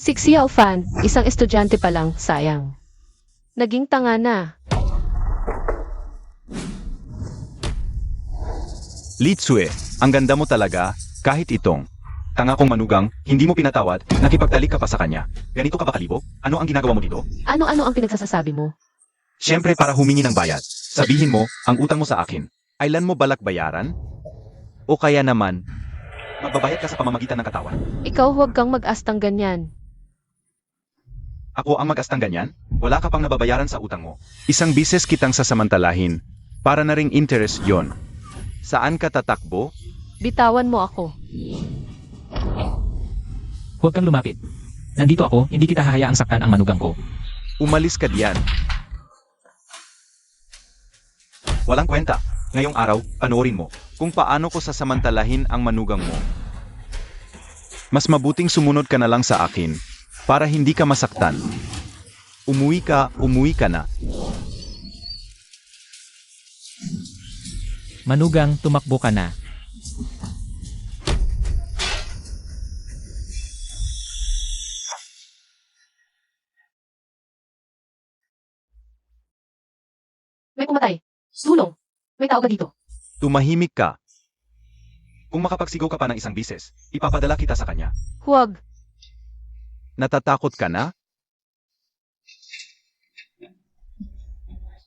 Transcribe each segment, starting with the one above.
Si Xiao Fan, isang estudyante pa lang, sayang. Naging tanga na. Li Tsue, ang ganda mo talaga, kahit itong tanga kong manugang, hindi mo pinatawad, nakipagtalik ka pa sa kanya. Ganito ka ba kalibog? Ano ang ginagawa mo dito? Ano-ano ang pinagsasasabi mo? Siyempre para humingi ng bayad. Sabihin mo, ang utang mo sa akin. Ailan mo balak bayaran? O kaya naman, magbabayad ka sa pamamagitan ng katawan? Ikaw huwag kang mag-astang ganyan. Ako ang mag-astang ganyan? Wala ka pang nababayaran sa utang mo. Isang bises kitang sasamantalahin. Para na ring interest yon. Saan ka tatakbo? Bitawan mo ako. Huwag kang lumapit. Nandito ako, hindi kita hahayaang saktan ang manugang ko. Umalis ka diyan. Walang kwenta. Ngayong araw, panoorin mo kung paano ko sasamantalahin ang manugang mo. Mas mabuting sumunod ka na lang sa akin para hindi ka masaktan. Umuwi ka na. Manugang, tumakbo ka na. May pumatay. Sulong. May tao ba dito? Tumahimik ka. Kung makapagsigaw ka pa ng isang bises, ipapadala kita sa kanya. Huwag. Natatakot ka na?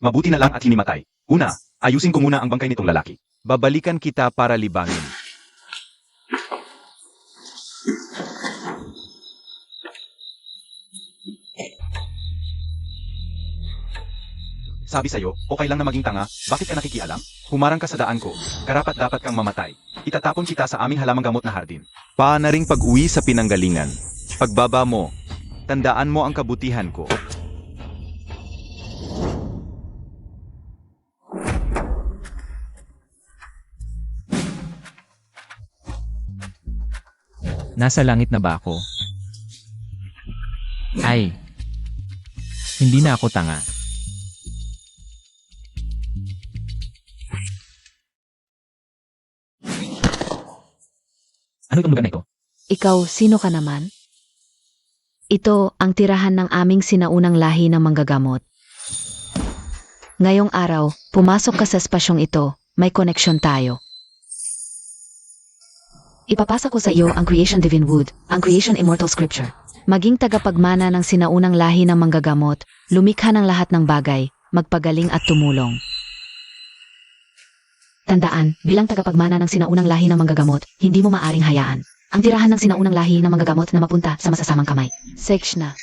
Mabuti na lang at hinimatay. Una, ayusin ko muna ang bangkay nitong lalaki. Babalikan kita para libangin. Sabi sa'yo, okay lang na maging tanga, bakit ka nakikialam? Humarang ka sa daan ko, karapat dapat kang mamatay. Itatapon kita sa aming halamang gamot na hardin. Na ring pag-uwi sa pinanggalingan. Pagbaba mo, tandaan mo ang kabutihan ko. Nasa langit na ba ako? Ay, hindi na ako tanga. Ano itong lugar na ito? Ikaw, sino ka naman? Ito ang tirahan ng aming sinaunang lahi ng manggagamot. Ngayong araw, pumasok ka sa espasyong ito, may koneksyon tayo. Ipapasa ko sa iyo ang Creation Divine Wood, ang Creation Immortal Scripture. Maging tagapagmana ng sinaunang lahi ng manggagamot, lumikha ng lahat ng bagay, magpagaling at tumulong. Tandaan, bilang tagapagmana ng sinaunang lahi ng manggagamot, hindi mo maaring hayaan ang tirahan ng sinaunang lahi ng manggagamot na mapunta sa masasamang kamay. Sekshna.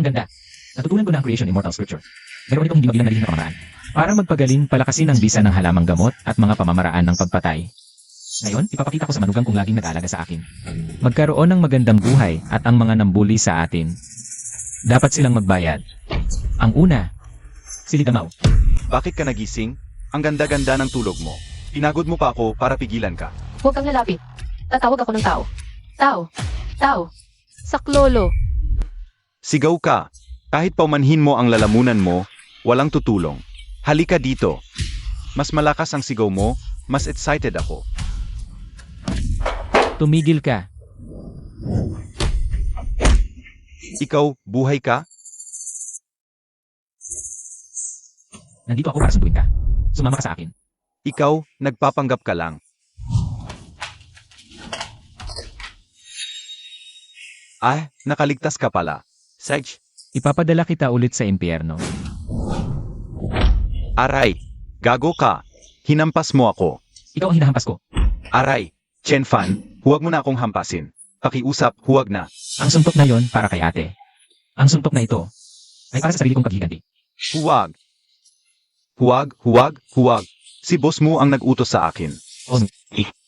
Ang ganda. Natutunan ko na ang Creation Immortal Scripture. Meron itong hindi mabilang na lihim na pamamaraan. Para magpagaling, palakasin ang bisa ng halamang gamot at mga pamamaraan ng pagpatay. Ngayon, ipapakita ko sa manugang kung laging nag-aalaga sa akin. Magkaroon ng magandang buhay at ang mga nambuli sa atin. Dapat silang magbayad. Ang una, si Ligamaw. Bakit ka nagising? Ang ganda-ganda ng tulog mo. Pinagod mo pa ako para pigilan ka. Huwag kang lalapit. Tatawag ako ng tao. Tao. Tao. Saklolo. Sigaw ka. Kahit paumanhin mo ang lalamunan mo, walang tutulong. Halika dito. Mas malakas ang sigaw mo, mas excited ako. Tumigil ka. Ikaw, buhay ka? Nandito ako para sunduin ka. Sumama ka sa akin. Ikaw, nagpapanggap ka lang. Nakaligtas ka pala. Sedge, Ipapadala kita ulit sa impyerno. aray. Gago ka. Hinampas mo ako. Ikaw ang hinahampas ko. Aray. Chen Fan, huwag mo na akong hampasin. Pakiusap, huwag na. Ang suntok na yon para kay ate. Ang suntok na ito ay para sa sarili kong paghiganti. Huwag. Huwag. Si boss mo ang nag-utos sa akin.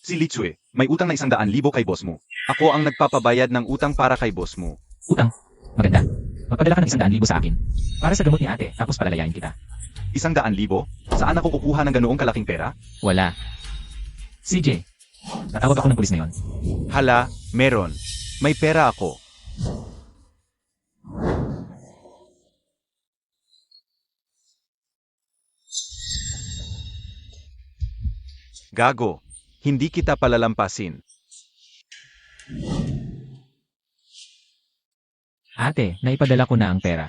Si Li Tsue, may utang na 100,000 kay boss mo. Ako ang nagpapabayad ng utang para kay boss mo. Utang. Maganda. Magpadala ka ng 100,000 sa akin. Para sa gamot ni ate, tapos palalayain kita. 100,000? Saan ako kukuha ng ganoong kalaking pera? Wala. CJ, natawag ako ng pulis ngayon. Hala, meron. May pera ako. Gago. hindi kita palalampasin. Ate, naipadala ko na ang pera.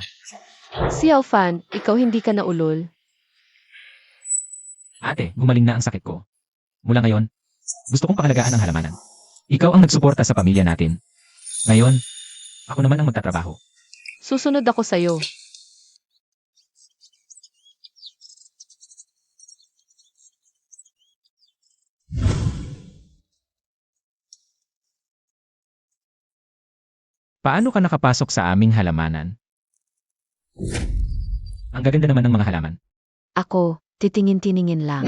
Xiao Fan, ikaw hindi ka naulol. Ate, gumaling na ang sakit ko. Mula ngayon, gusto kong pangalagaan ang halamanan. Ikaw ang nagsuporta sa pamilya natin. Ngayon, ako naman ang magtatrabaho. Susunod ako sa'yo. Paano ka nakapasok sa aming halamanan? Ang gaganda naman ng mga halaman. Ako, titingin-tiningin lang.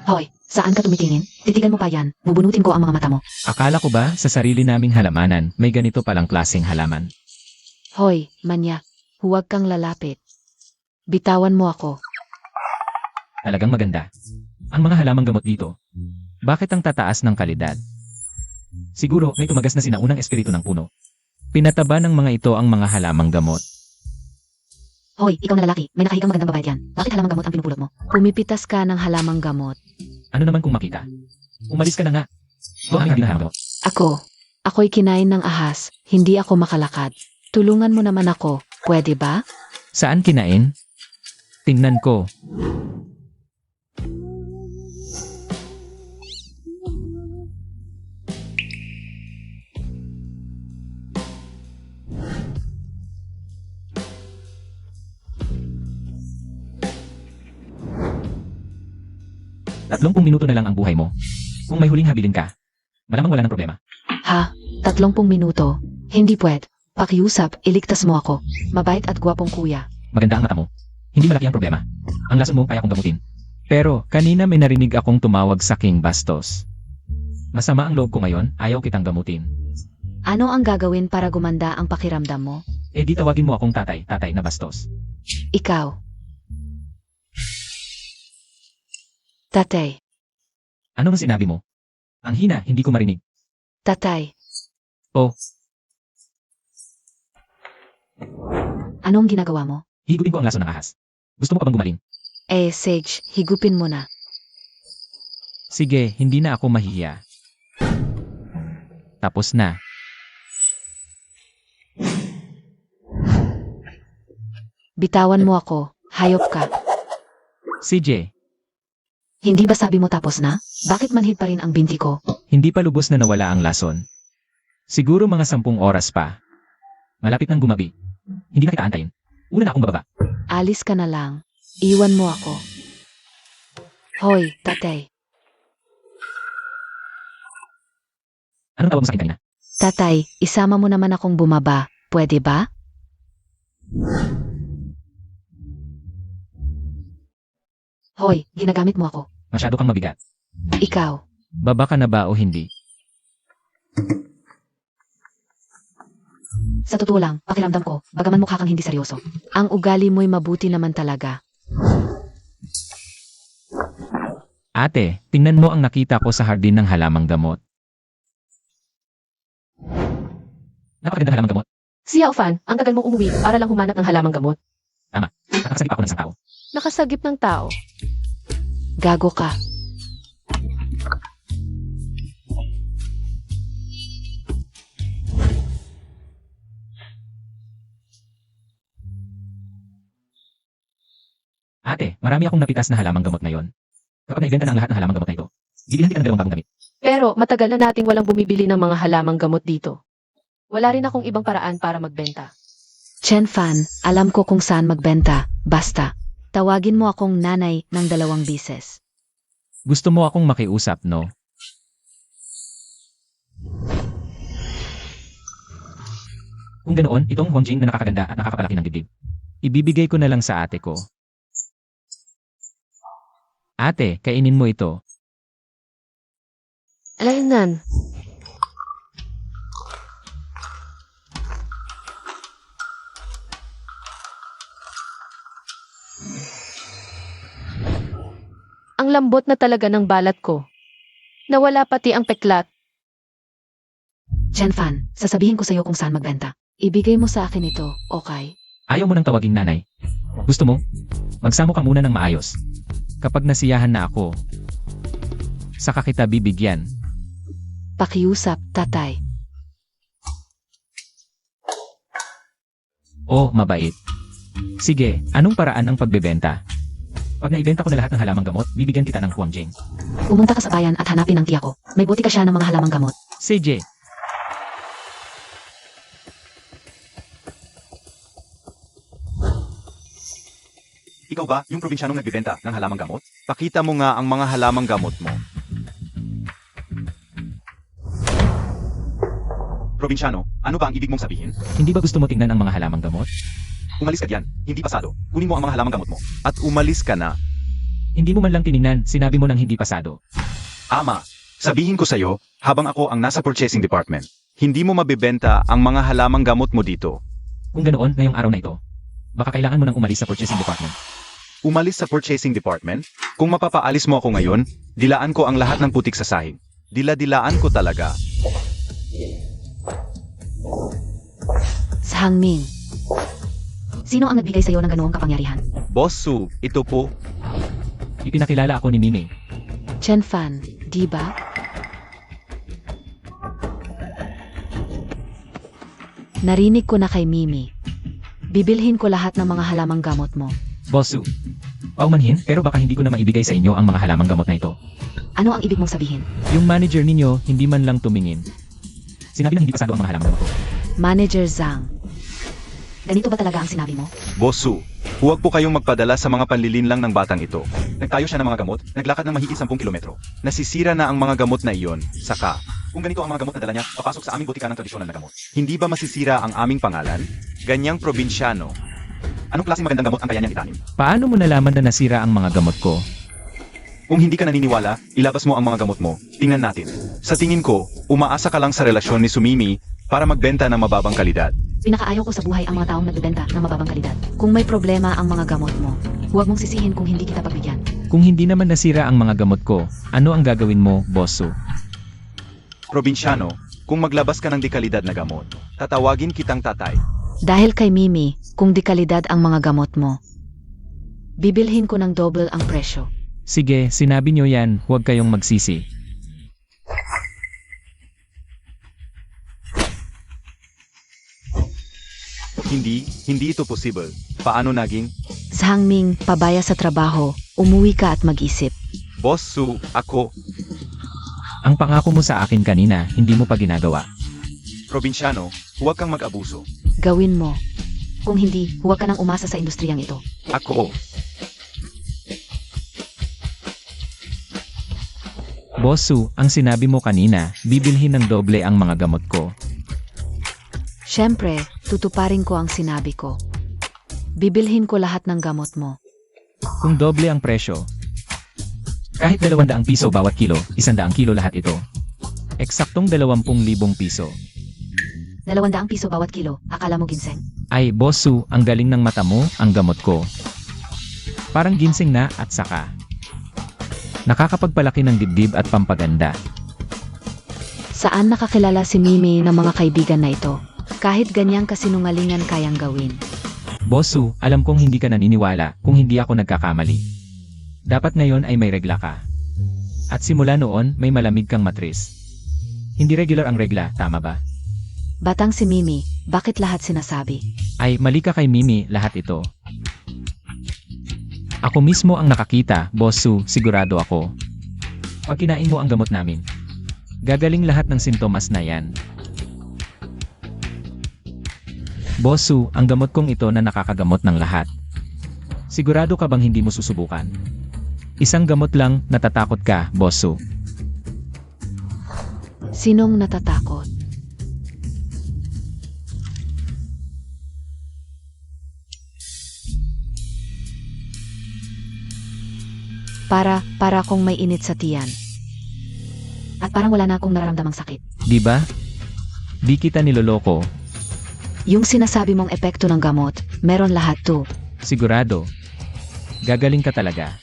Hoy, saan ka tumitingin? Titigan mo pa yan. Bubunutin ko ang mga mata mo. Akala ko ba sa sarili naming halamanan may ganito palang klaseng halaman? Hoy, manyak. Huwag kang lalapit. Bitawan mo ako. Talagang maganda. Ang mga halamang gamot dito. Bakit ang tataas ng kalidad? Siguro may tumagas na sinaunang espiritu ng puno. Pinataba ng mga ito ang mga halamang gamot. Hoy, ikaw na lalaki. May nakahigang magandang babae yan. Bakit halamang gamot ang pinupulot mo? Pumipitas ka ng halamang gamot. Ano naman kung makita? Umalis ka na nga. Ito ang aming halamang gamot. Ako'y kinain ng ahas. Hindi ako makalakad. Tulungan mo naman ako. Pwede ba? Saan kinain? Tingnan ko. Tatlong minuto na lang ang buhay mo. Kung may huling habilin ka, malamang wala ng problema. Ha? 30 minuto? Hindi pwede. Pakiusap, iligtas mo ako. Mabait at gwapong kuya. Maganda ang mata mo. Hindi malaki ang problema. Ang lason mo kaya kong gamutin. Pero kanina may narinig akong tumawag sa King Bastos. Masama ang loob ko ngayon, ayaw kitang gamutin. Ano ang gagawin para gumanda ang pakiramdam mo? Eh di tawagin mo akong tatay na Bastos. Ikaw. Tatay. Ano ang sinabi mo? Ang hina, hindi ko marinig. Tatay. Oh. Anong ginagawa mo? Higupin ko ang lason ng ahas. Gusto mo ka bang gumaling? Sage, higupin mo na. Sige, hindi na ako mahihiya. Tapos na. Bitawan mo ako. Hayop ka. CJ, Hindi ba sabi mo tapos na? Bakit manhid pa rin ang binti ko? hindi pa lubos na nawala ang lason. Siguro mga 10 oras pa. Malapit nang gumabi. Hindi na kita antayin. Una na akong bababa. Alis ka na lang. Iwan mo ako. Hoy, tatay. Anong tawag mo sa akin kanina? Tatay, isama mo naman akong bumaba. Pwede ba? Hoy, ginagamit mo ako. Masyado kang mabigat. Ikaw. Baba ka na ba o hindi? Sa totoo lang, pakiramdam ko, bagaman mukha kang hindi seryoso. Ang ugali mo'y mabuti naman talaga. Ate, tingnan mo ang nakita ko sa hardin ng halamang gamot. Napakagandang halamang gamot. Xiao Fan, ang tagal mong umuwi para lang humanap ng halamang gamot. Nakasagip ako ng isang tao. Nakasagip ng tao. Gago ka. Ate, marami akong napitas na halamang gamot ngayon. Kapag naibenta na ang lahat ng halamang gamot na ito, bibilhan kita ng 2 bagong damit. Pero matagal na nating walang bumibili ng mga halamang gamot dito. Wala rin akong ibang paraan para magbenta. Chen Fan, alam ko kung saan magbenta. Basta, tawagin mo akong nanay ng 2 bises. Gusto mo akong makiusap, no? Kung ganoon, itong Hongjing na nakakaganda at nakakapalaki ng dibdib. Ibibigay ko na lang sa ate ko. Ate, kainin mo ito. Alainan. Ang lambot na talaga ng balat ko. Nawala pati ang peklat. Chen Fan, sasabihin ko sa'yo kung saan magbenta. Ibigay mo sa akin ito, okay? Ayaw mo nang tawaging nanay. Gusto mo? Magsamo ka muna ng maayos. Kapag nasiyahan na ako, saka kita bibigyan. Pakiusap, tatay. Oh, mabait. Sige, anong paraan ang pagbebenta? Pag naibenta ko na lahat ng halamang gamot, bibigyan kita ng Huangjing. Pumunta ka sa bayan at hanapin ang tiya ko. May butika siya ng mga halamang gamot. CJ, Ikaw ba yung probinsyanong nagbibenta ng halamang gamot? Pakita mo nga ang mga halamang gamot mo. Probinsyano, ano ba ang ibig mong sabihin? hindi ba gusto mo tingnan ang mga halamang gamot? Umalis ka diyan, hindi pasado. Kunin mo ang mga halamang gamot mo. At umalis ka na. Hindi mo man lang tiningnan, sinabi mo nang hindi pasado. Ama, sabihin ko sa'yo, habang ako ang nasa purchasing department, hindi mo mabibenta ang mga halamang gamot mo dito. Kung ganoon, ngayong araw na ito, baka kailangan mo nang umalis sa purchasing department. Umalis sa purchasing department? Kung mapapaalis mo ako ngayon, dilaan ko ang lahat ng putik sa sahig. Dila-dilaan ko talaga. Sa Hangming. Sino ang nagbigay sa iyo ng ganoong kapangyarihan? Boss Su, ito po. Ipinakilala ako ni Mimi. Chen Fan, di ba? Narinig ko na kay Mimi. Bibilhin ko lahat ng mga halamang gamot mo. Bosu, paumanhin, pero baka hindi ko na maibigay sa inyo ang mga halamang gamot na ito. Ano ang ibig mong sabihin? Yung manager ninyo, hindi man lang tumingin. Sinabi na hindi pasado ang mga halamang gamot ko. Manager Zhang. Ganito ba talaga ang sinabi mo? Boss Su, huwag po kayong magpadala sa mga panlilinlang ng batang ito. Nagtayo siya ng mga gamot, naglakad ng mahigit 10 kilometro. Nasisira na ang mga gamot na iyon, saka, kung ganito ang mga gamot na dala niya, papasok sa aming butika ng tradisyonal na gamot. Hindi ba masisira ang aming pangalan? Ganyang probinsyano. Anong klaseng magandang gamot ang kaya niyang itanim? Paano mo nalaman na nasira ang mga gamot ko? Kung hindi ka naniniwala, ilabas mo ang mga gamot mo. Tingnan natin. Sa tingin ko, umaasa ka lang sa relasyon ni Sumimi para magbenta ng mababang kalidad. Pinakaayaw ko sa buhay ang mga taong nagbebenta ng mababang kalidad. Kung may problema ang mga gamot mo, huwag mong sisihin kung hindi kita pagbigyan. Kung hindi naman nasira ang mga gamot ko, ano ang gagawin mo, Bosu? Probinsyano, kung maglabas ka ng dekalidad na gamot, tatawagin kitang tatay. Dahil kay Mimi, kung di kalidad ang mga gamot mo, bibilhin ko ng double ang presyo. Sige, sinabi nyo yan, huwag kayong magsisi. Hindi ito possible. Paano naging? Sa Hangming, pabaya sa trabaho, umuwi ka at mag-isip. Boss Su, ako, Ang pangako mo sa akin kanina, hindi mo pa ginagawa. probinsyano, huwag kang mag-abuso. Gawin mo. Kung hindi, huwag ka nang umasa sa industriyang ito. Ako, Bosu, ang sinabi mo kanina, bibilhin ng doble ang mga gamot ko. Siyempre, tutuparin ko ang sinabi ko. Bibilhin ko lahat ng gamot mo. Kung doble ang presyo, kahit 200 piso bawat kilo, 100 kilo lahat ito. Eksaktong 20,000 piso. 200 piso bawat kilo, akala mo ginseng? Ay, Bosu, ang galing ng mata mo, ang gamot ko. Parang ginseng na at saka. Nakakapagpalaki ng dibdib at pampaganda. Saan nakakilala si Mimi ng mga kaibigan na ito? Kahit ganyang kasinungalingan kayang gawin. Bosu, alam kong hindi ka naniniwala kung hindi ako nagkakamali. Dapat ngayon ay may regla ka. At simula noon, may malamig kang matris. Hindi regular ang regla, tama ba? Batang si Mimi, bakit lahat sinasabi? Ay, mali ka kay Mimi, lahat ito. Ako mismo ang nakakita, Bosu, sigurado ako. Pag kinain mo ang gamot namin, gagaling lahat ng sintomas na yan. Bosu, ang gamot kong ito na nakakagamot ng lahat. Sigurado ka bang hindi mo susubukan? Isang gamot lang, natatakot ka, Bosu. Sinong natatakot? Para akong may init sa tiyan. At parang wala na akong nararamdamang sakit. Di ba? Di kita niloloko, Yung sinasabi mong epekto ng gamot, meron lahat to. sigurado. Gagaling ka talaga.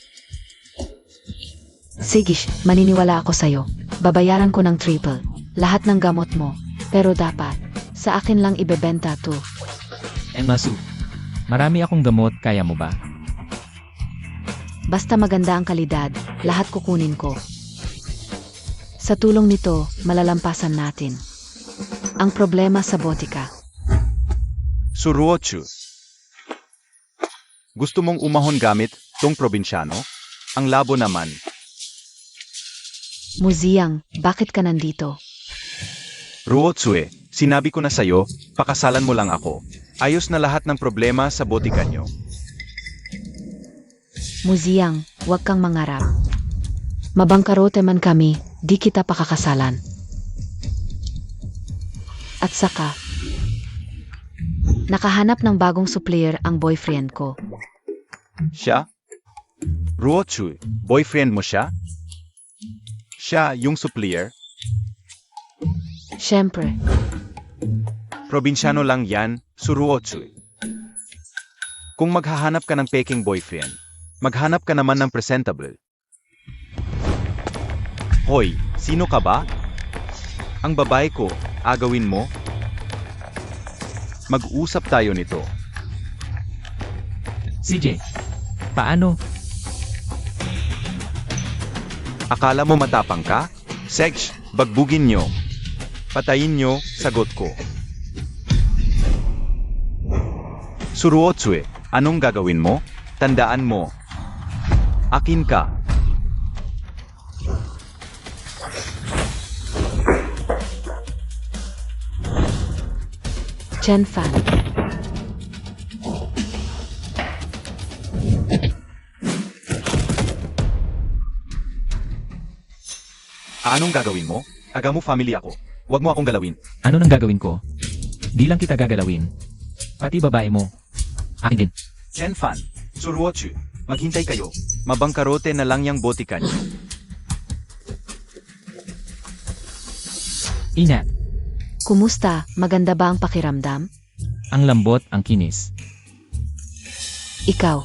Sige, maniniwala ako sa'yo. Babayaran ko ng triple. Lahat ng gamot mo. Pero dapat, sa akin lang ibebenta to. Masu, marami akong gamot, kaya mo ba? Basta maganda ang kalidad, lahat kukunin ko. Sa tulong nito, malalampasan natin ang problema sa botika. Suruochu. Gusto mong umahon gamit tong probinsyano? Ang labo naman. Muziyang, bakit ka nandito? Ruotsue, sinabi ko na sa'yo, pakasalan mo lang ako. Ayos na lahat ng problema sa botika nyo. Muziyang, huwag kang mangarap. Mabangkarote man kami, di kita pakakasalan. At saka, nakahanap ng bagong supplier ang boyfriend ko. Siya? Ruotsue, boyfriend mo siya? Siya yung supplier? Siyempre, Probinsyano lang yan, Suruotsue. Kung maghahanap ka ng peking boyfriend, maghanap ka naman ng presentable. Hoy, sino ka ba? Ang babae ko, agawin mo? Mag-usap tayo nito. CJ, paano? Akala mo matapang ka? Sex, bagbugin nyo. Patayin nyo, sagot ko. Suruotsue, anong gagawin mo? Tandaan mo. Akin ka. Chen Fan. Anong gagawin mo? Taga mo family ako. Huwag mo akong galawin. Ano nang gagawin ko? Di lang kita gagalawin. Pati babae mo. Akin din. Chen Fan, Suruotsue, maghintay kayo. Mabangkarote na lang yung botika nyo. Inat, Kumusta? Maganda ba ang pakiramdam? ang lambot, ang kinis. Ikaw,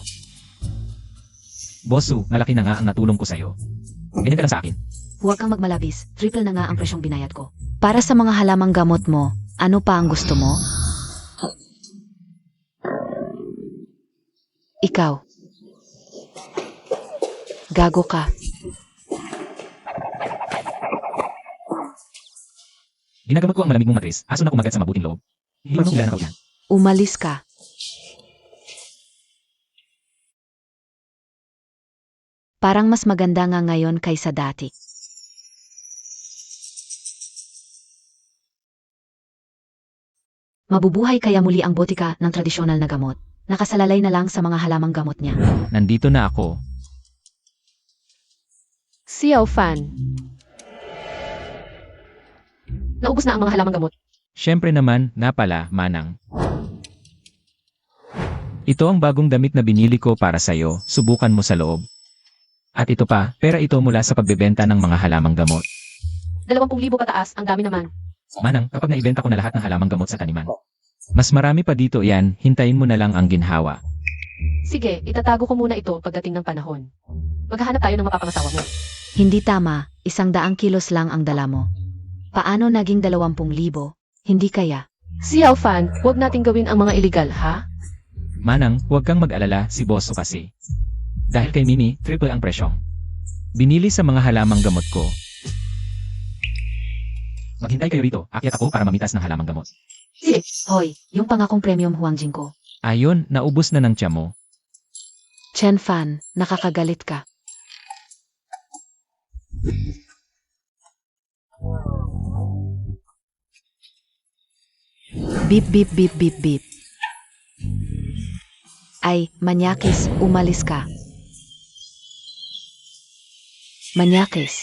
Bosu, malaki na nga ang natulong ko sa'yo. Ganyan ka lang sa akin. huwag kang magmalabis. Triple na nga ang presyong binayad ko. Para sa mga halamang gamot mo, ano pa ang gusto mo? Ikaw. Gago ka. Ginagamot ko ang malamig mong matris. Aso na kumagat sa mabuting loob. Hindi marunong sila nakaulan. Umalis ka. Parang mas maganda nga ngayon kaysa dati. Mabubuhay kaya muli ang botika ng tradisyonal na gamot. Nakasalalay na lang sa mga halamang gamot niya. Nandito na ako. Xiao Fan. Naubos na ang mga halamang gamot. Siyempre naman, na pala, Manang. Ito ang bagong damit na binili ko para sa'yo. Subukan mo sa loob. At ito pa, pera ito mula sa pagbebenta ng mga halamang gamot. 20,000 pataas, ang dami naman. Manang, kapag naibenta ko na lahat ng halamang gamot sa taniman. Mas marami pa dito yan, hintayin mo na lang ang ginhawa. Sige, itatago ko muna ito pagdating ng panahon. Maghahanap tayo ng mapapangasawa mo. Hindi tama, 100 kilos lang ang dala mo. Paano naging 20,000? Hindi kaya. Xiao Fan, huwag nating gawin ang mga iligal, ha? Manang, huwag kang mag-alala, si Bosso kasi. Dahil kay Mimi, triple ang presyong. Binili sa mga halamang gamot ko. Maghintay kayo rito, akyat ako para mamitas ng halamang gamot. Sige, Hoy, yung pangakong premium huangjing ko. Ayon, naubos na ng tiyan mo. Chen Fan, nakakagalit ka. Beep beep beep beep beep. Ay, Manyakis, umalis ka. Manyakis,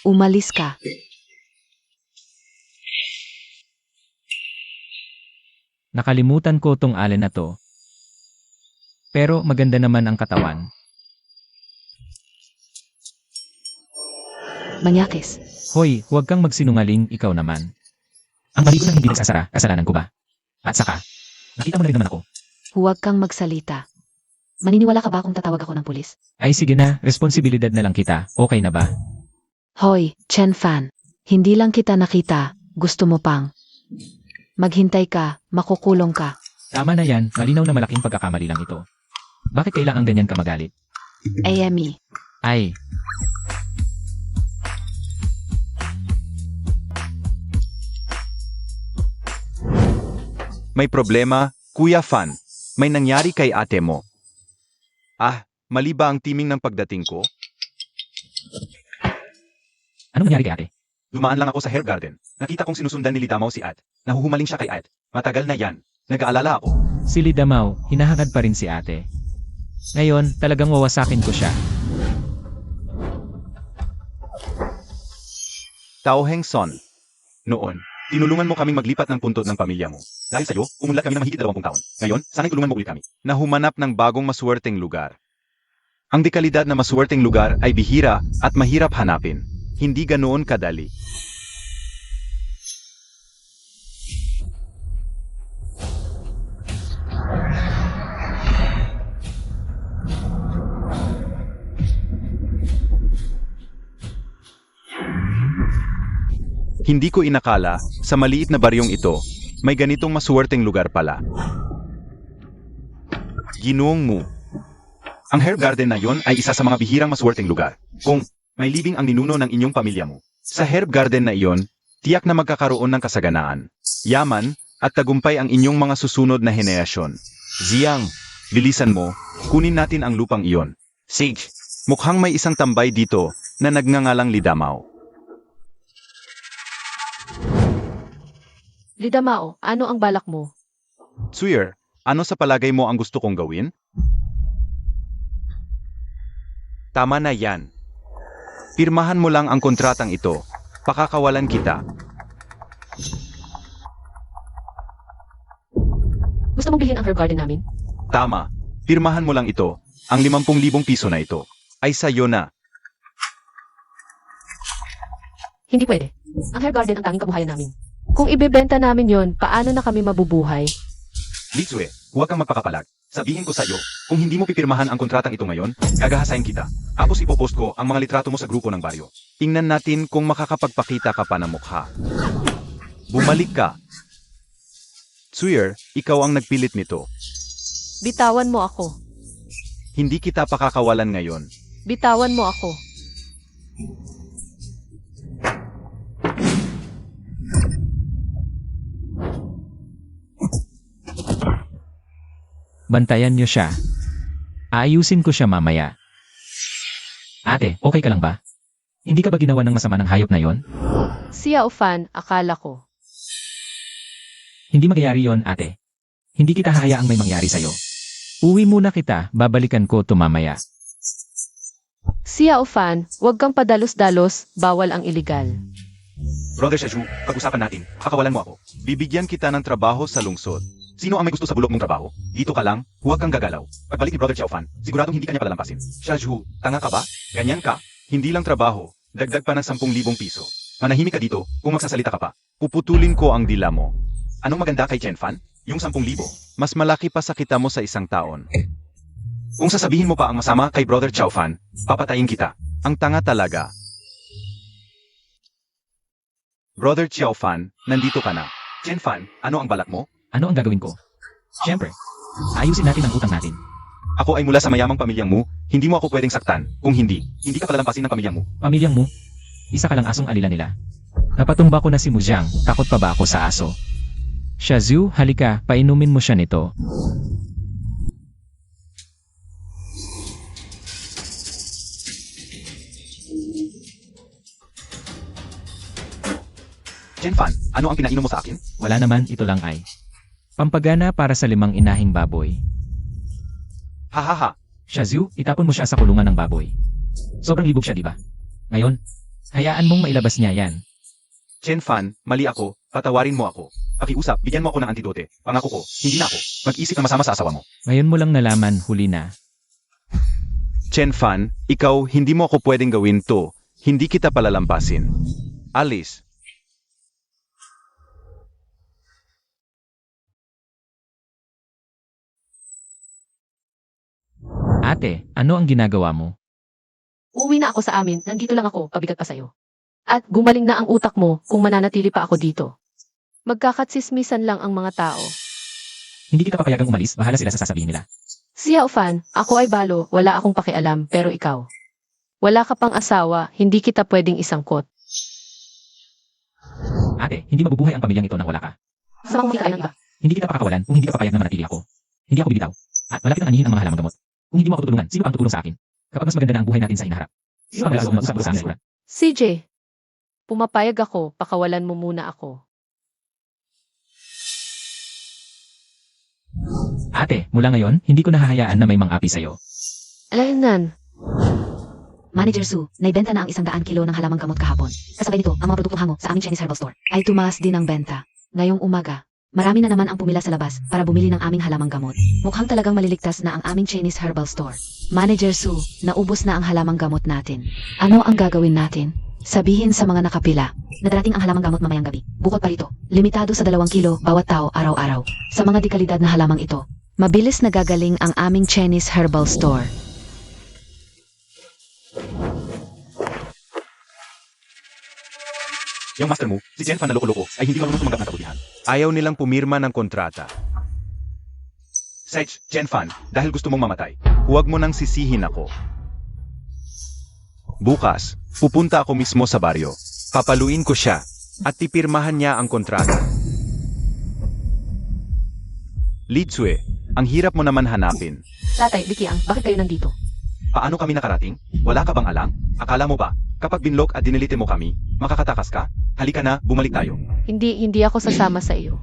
umalis ka. Nakalimutan ko tong allen na to. Pero maganda naman ang katawan. Manyakis, Hoy, huwag kang magsinungaling, ikaw naman. Ang mali ko na hindi nagsasara, kasalanan ko ba? At saka, nakita mo na rin naman ako. huwag kang magsalita. Maniniwala ka ba kung tatawag ako ng pulis? Ay sige na, responsibilidad na lang kita, okay na ba? Hoy, Chen Fan, hindi lang kita nakita, gusto mo pang. Maghintay ka, makukulong ka. Tama na yan, malinaw na malaking pagkakamali lang ito. Bakit kailangang ganyan ka magalit? AME. Ay, May problema, Kuya Fan. May nangyari kay ate mo. Ah, mali ba ang timing ng pagdating ko? Anong nangyari kay ate? Dumaan lang ako sa Herb Garden. Nakita kong sinusundan ni Lidamaw si Ad. Nahuhumaling siya kay Ad. Matagal na yan. Nag-aalala ako. Si Lidamaw, hinahangad pa rin si ate. Ngayon, talagang wawasakin ko siya. Tao Heng Son. Noon, tinulungan mo kaming maglipat ng puntod ng pamilya mo. Dahil sa'yo, umunlad kami ng mahigit 20 taon. Ngayon, sana'y tulungan mo ulit kami. Na humanap ng bagong maswerteng lugar. Ang dekalidad na maswerteng lugar ay bihira at mahirap hanapin. Hindi ganoon kadali. Hindi ko inakala, sa maliit na baryong ito, may ganitong maswerteng lugar pala. Ginoong Mu. Ang Herb Garden na yon ay isa sa mga bihirang maswerteng lugar. Kung may libing ang ninuno ng inyong pamilya mo. Sa Herb Garden na iyon, tiyak na magkakaroon ng kasaganaan, yaman, at tagumpay ang inyong mga susunod na henerasyon. Ziyang, bilisan mo, kunin natin ang lupang iyon. Sage, mukhang may isang tambay dito na nagngangalang Lidamaw. Lidamao, ano ang balak mo? Tsuyer, ano sa palagay mo ang gusto kong gawin? Tama na yan. Pirmahan mo lang ang kontratang ito. Pakakawalan kita. Gusto mong bilhin ang herb garden namin? Tama. Pirmahan mo lang ito. Ang 50,000 piso na ito ay sa'yo na. Hindi pwede. Ang herb garden ang tanging kabuhayan namin. Kung ibebenta namin yon, paano na kami mabubuhay? Litsue, huwag kang magpakapalag. Sabihin ko sa'yo, kung hindi mo pipirmahan ang kontratang ito ngayon, gagahasayin kita. Tapos ipopost ko ang mga litrato mo sa grupo ng baryo. Tingnan natin kung makakapagpakita ka pa ng mukha. Bumalik ka. Tsuyer, ikaw ang nagpilit nito. Bitawan mo ako. Hindi kita pakakawalan ngayon. Bitawan mo ako. Bantayan niyo siya. Aayusin ko siya mamaya. Ate, okay ka lang ba? Hindi ka ba ginawa ng masama ng hayop na yon? Xiao Fan, akala ko. Hindi magyayari yon, ate. Hindi kita hahayaang may mangyari sa'yo. Uwi muna kita, babalikan ko to mamaya. Xiao Fan, huwag kang padalos-dalos, bawal ang iligal. Brother Shaju, pag-usapan natin. Kakawalan mo ako. Bibigyan kita ng trabaho sa lungsod. Sino ang may gusto sa bulok mong trabaho? Dito ka lang, huwag kang gagalaw. Pagbalik ni Brother Xiaofan, siguradong hindi ka niya palalampasin. Shaju, tanga ka ba? Ganyan ka. Hindi lang trabaho, dagdag pa ng 10,000 piso. Manahimik ka dito, kung magsasalita ka pa. Puputulin ko ang dila mo. Anong maganda kay Chen Fan? Yung 10,000. Mas malaki pa sa kita mo sa isang taon. Kung sasabihin mo pa ang masama kay Brother Xiaofan, papatayin kita. Ang tanga talaga. Brother Xiaofan, nandito ka na. Chen Fan, ano ang balak mo? Ano ang gagawin ko? Siyempre, ayusin natin ang utang natin. Ako ay mula sa mayamang pamilyang mo, hindi mo ako pwedeng saktan. Kung hindi, hindi ka palalampasin ng pamilyang mo. Pamilyang mo, isa ka lang asong alila nila. Napatumba ko na si Mujang, takot pa ba ako sa aso? Shazhu, halika, painumin mo siya nito. Chen Fan, ano ang pinainom mo sa akin? Wala naman, ito lang ay pampagana para sa 5 inahing baboy. Hahaha. Shazhu, itapon mo siya sa kulungan ng baboy. Sobrang libog siya, di ba? Ngayon, hayaan mong mailabas niya yan. Chen Fan, mali ako, patawarin mo ako. Pakiusap, bigyan mo ako ng antidote. Pangako ko, hindi na ako. Mag-isip na masama sa asawa mo. Ngayon mo lang nalaman, huli na. Chen Fan, ikaw, hindi mo ako pwedeng gawin to. Hindi kita palalampasin. Alice. Ate, ano ang ginagawa mo? Uwi na ako sa amin, nandito lang ako, pabigat pa sa'yo. At gumaling na ang utak mo kung mananatili pa ako dito. Magkakatsismisan lang ang mga tao. Hindi kita papayagang umalis, bahala sila sa sasabihin nila. Xiao Fan, ako ay balo, wala akong pakialam, pero ikaw. Wala ka pang asawa, hindi kita pwedeng isangkot. Ate, hindi mabubuhay ang pamilyang ito nang wala ka. Sa mga ng iba. Hindi kita pakakawalan kung hindi ka papayag na manatili ako. Hindi ako bibitaw. At malapit ang anihin ang mga halamang gamot. Kung hindi mo ako tutulungan, sino pa ang tutulong sa akin? Kapag mas maganda na ang buhay natin sa hinaharap. Sino ang mag-aasawang mag-usap sa amin sigurat? CJ, pumapayag ako, pakawalan mo muna ako. Ate, mula ngayon, hindi ko nahahayaan na may mang-api sa'yo. Alaynan, Manager Sue, naibenta na ang 100 kilo ng halamang gamot kahapon. Kasabay nito, ang mga produktong hango sa aming Chinese herbal store ay tumaas din ang benta. Ngayong umaga, marami na naman ang pumila sa labas para bumili ng aming halamang gamot. Mukhang talagang maliligtas na ang aming Chinese herbal store. Manager Sue, naubos na ang halamang gamot natin. Ano ang gagawin natin? Sabihin sa mga nakapila na darating ang halamang gamot mamayang gabi. Bukod pa rito, limitado sa 2 kilo bawat tao araw-araw. Sa mga dekalidad na halamang ito, mabilis na gagaling ang aming Chinese herbal store. Yung master mo, si Jen Fan na loko-loko, ay hindi marunong tumanggap ng kabutihan. Ayaw nilang pumirma ng kontrata. Sage, Jen Fan, dahil gusto mong mamatay, huwag mo nang sisihin ako. Bukas, pupunta ako mismo sa baryo. Papaluin ko siya, at pipirmahan niya ang kontrata. Li Tsue, ang hirap mo naman hanapin. tatay, Likiang, bakit kayo nandito? Paano kami nakarating? Wala ka bang alam? Akala mo ba, kapag binlock at dinelete mo kami, makakatakas ka? Halika na, bumalik tayo. Hindi ako sasama sa iyo.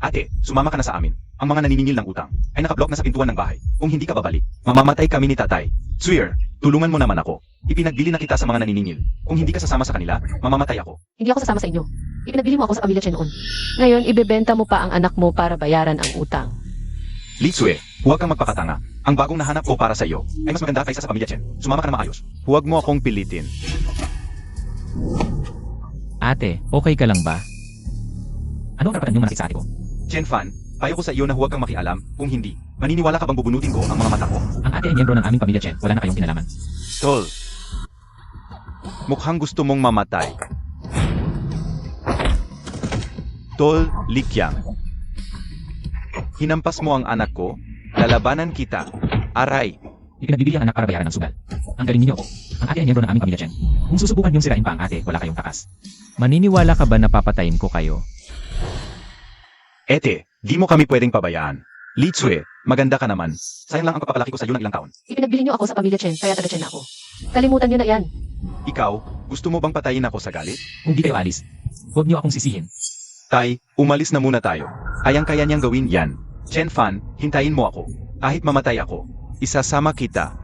Ate, sumama ka na sa amin. Ang mga naniningil ng utang ay nakablock na sa pintuan ng bahay. Kung hindi ka babalik, mamamatay kami ni tatay. Tsuyer, tulungan mo naman ako. Ipinagbili na kita sa mga naniningil. Kung hindi ka sasama sa kanila, mamamatay ako. Hindi ako sasama sa inyo. Ipinagbili mo ako sa pamilya Chen noon. Ngayon, ibebenta mo pa ang anak mo para bayaran ang utang. Li Tsue, huwag kang magpakatanga. Ang bagong nahanap ko para sa iyo ay mas maganda kaysa sa pamilya Chen. Sumama ka na maayos. Huwag mo akong pilitin. Ate, okay ka lang ba? Ano ang karapatan niyong manakit sa ate ko? Chen Fan, payo ko sa iyo na huwag kang makialam. Kung hindi, maniniwala ka bang bubunutin ko ang mga mata ko? Ang ate ay miyembro ng aming pamilya Chen, wala na kayong kinalaman. Tol, mukhang gusto mong mamatay. Tol, Likyang. Hinampas mo ang anak ko, lalabanan kita. Aray, Ipinagbibili ang anak para bayaran ng sugal. Ang galing ninyo. Ang ate ay miyembro ng aming pamilya Chen. Kung susubukan niyong sirain pa ang ate, wala kayong takas. Maniniwala ka ba na papatayin ko kayo? ete, di mo kami pwedeng pabayaan. Li Tsue, maganda ka naman. Sayang lang ang pagpapalaki ko sa iyo ng ilang taon. Ipinagbili niyo ako sa pamilya Chen, kaya taga Chen ako. Kalimutan niyo na yan. Ikaw, gusto mo bang patayin ako sa galit? Kung di kayo alis, huwag niyo akong sisihin. Tay, umalis na muna tayo. Kayang-kaya niyang gawin yan. Chen Fan, hintayin mo ako. Kahit mamatay ako, isasama kita.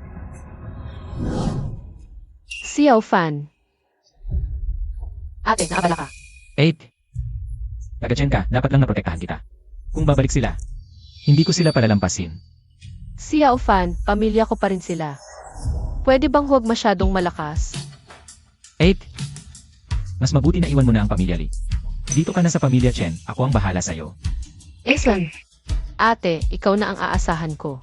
Xiao Fan. Ate, naabala ka. 8. Taga-Chen ka, dapat lang naprotektahan kita. Kung babalik sila, hindi ko sila palalampasin. Xiao Fan, pamilya ko pa rin sila. Pwede bang huwag masyadong malakas? 8. Mas mabuti na iwan mo na ang pamilya Lee. Dito ka na sa pamilya Chen, ako ang bahala sa'yo. Excellent. Ate, ikaw na ang aasahan ko.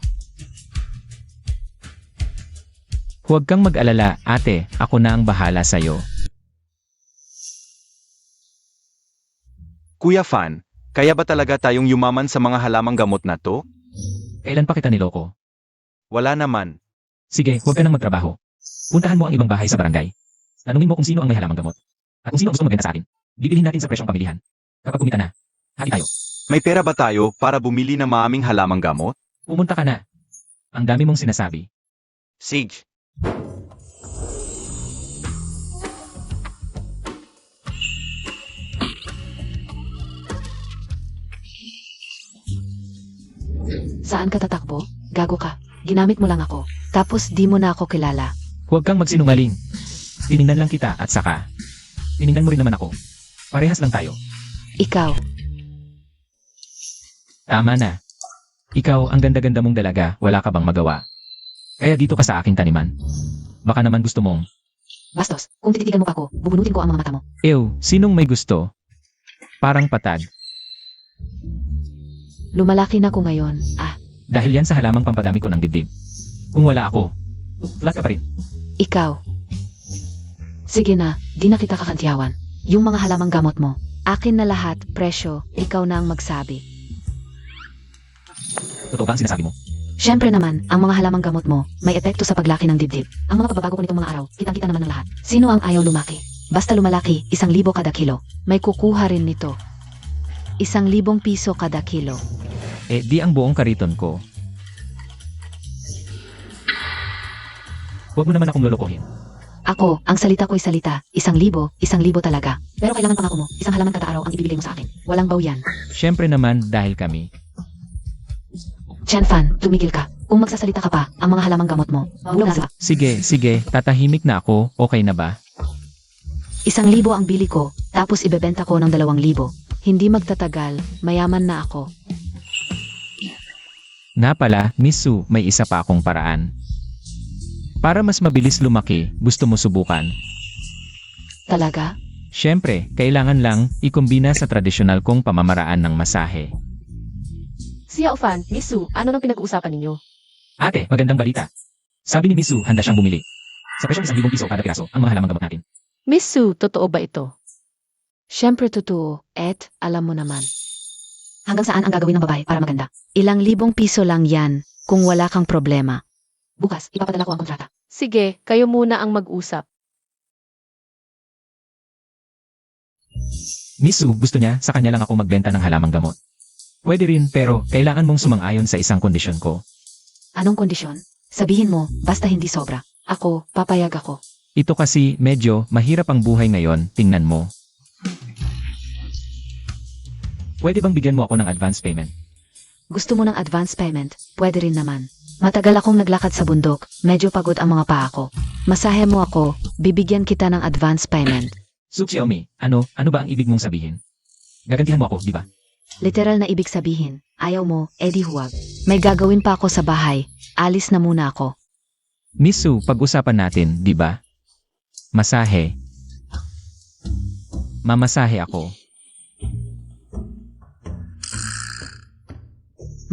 Huwag kang mag-alala, ate, ako na ang bahala sa'yo. Kuya Fan, kaya ba talaga tayong yumaman sa mga halamang gamot na to? Kailan pa kita niloko? Wala naman. Sige, huwag ka nang magtrabaho. Puntahan mo ang ibang bahay sa barangay. Tanungin mo kung sino ang may halamang gamot. At kung sino ang gusto magbenta sa atin. Bibilhin natin sa presyong pamilihan. Kapag kumita na, hati tayo. May pera ba tayo para bumili ng maaming halamang gamot? Pumunta ka na. Ang dami mong sinasabi. Sige. Saan ka tatakbo? Gago ka. Ginamit mo lang ako. Tapos di mo na ako kilala. Huwag kang magsinungaling. Tiningnan lang kita at saka. Tiningnan mo rin naman ako. Parehas lang tayo. Ikaw, Tama na. Ikaw, ang ganda-ganda mong dalaga, wala ka bang magawa? Kaya dito ka sa aking taniman. Baka naman gusto mong, bastos. Kung tititigan mo pa ako, bubunutin ko ang mga mata mo. ew, sinong may gusto? Parang patag. Lumalaki na ko ngayon. Dahil yan sa halamang pampadami ko ng dibdib. Kung wala ako, flat ka pa rin. Ikaw. Sige na, di na kita kakantiyawan. Yung mga halamang gamot mo, akin na lahat, presyo, ikaw na ang magsabi. Totoo ba ang sinasabi mo? Siyempre naman, ang mga halamang gamot mo, may epekto sa paglaki ng dibdib. Ang mga pagbabago ko nitong mga araw, kitang-kita naman ng lahat. Sino ang ayaw lumaki? Basta lumalaki, 1,000 kada kilo. May kukuha rin nito. 1,000 piso kada kilo. Eh di ang buong kariton ko. Huwag mo naman akong lolokohin. Ako, ang salita ko'y salita. 1,000, 1,000 talaga. Pero kailangan pangako mo, isang halaman kada araw ang ibibigay mo sa akin. Walang baw yan. Siyempre naman dahil kami. Chen-fan, tumigil ka. Kung magsasalita ka pa, ang mga halamang gamot mo, mahulog na sa... Sige, tatahimik na ako, okay na ba? 1,000 ang bili ko, tapos ibebenta ko ng 2,000. Hindi magtatagal, mayaman na ako. Nga pala, Miss Sue, may isa pa akong paraan. Para mas mabilis lumaki, gusto mo subukan? Talaga? Siyempre, kailangan lang ikumbina sa tradisyonal kong pamamaraan ng masahe. Xiao Fan, Miss Sue, ano nang pinag-uusapan ninyo? Ate, magandang balita. Sabi ni Miss Sue, handa siyang bumili. Sa presyong 1,000 piso kada piraso, ang mga halamang gamot natin. Miss Sue, totoo ba ito? Siyempre totoo, alam mo naman. Hanggang saan ang gagawin ng babae para maganda? 1,000 piso lang yan, kung wala kang problema. Bukas, ipapadala ko ang kontrata. Sige, kayo muna ang mag-usap. Miss Sue, gusto niya, sa kanya lang ako magbenta ng halamang gamot. Pwede rin, pero kailangan mong sumang-ayon sa isang kondisyon ko. Anong kondisyon? Sabihin mo, basta hindi sobra. Ako, papayag ako. Ito kasi, medyo, mahirap ang buhay ngayon, tingnan mo. Pwede bang bigyan mo ako ng advance payment? Gusto mo ng advance payment? Pwede rin naman. Matagal akong naglakad sa bundok, medyo pagod ang mga paa ko. Masahe mo ako, bibigyan kita ng advance payment. Sue Xiaomi, ano ba ang ibig mong sabihin? Gagantihan mo ako, di ba? Literal na ibig sabihin, ayaw mo, edi huwag. May gagawin pa ako sa bahay, alis na muna ako. Miss Sue, pag-usapan natin, di ba? Masahe. Mamasahe ako.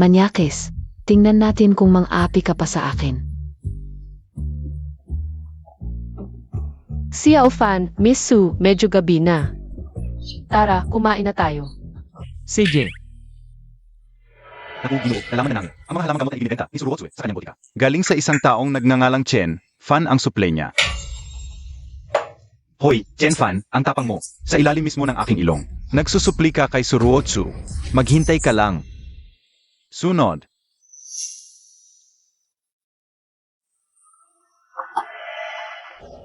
Manyakis, tingnan natin kung mang-api ka pa sa akin. Xiao Fan, Miss Sue, medyo gabi na. Tara, kumain na tayo. CJ, Naku, Ginoo, nalaman na namin. Ang mga halamang gamot ay ibinibenta ni Suruotsue sa kanyang botika. Galing sa isang taong nagngangalang Chen, Fan ang suplay niya. Hoy, Chen Fan, ang tapang mo. Sa ilalim mismo ng aking ilong. Nagsusupli ka kay Suruotsu. Maghintay ka lang. Sunod.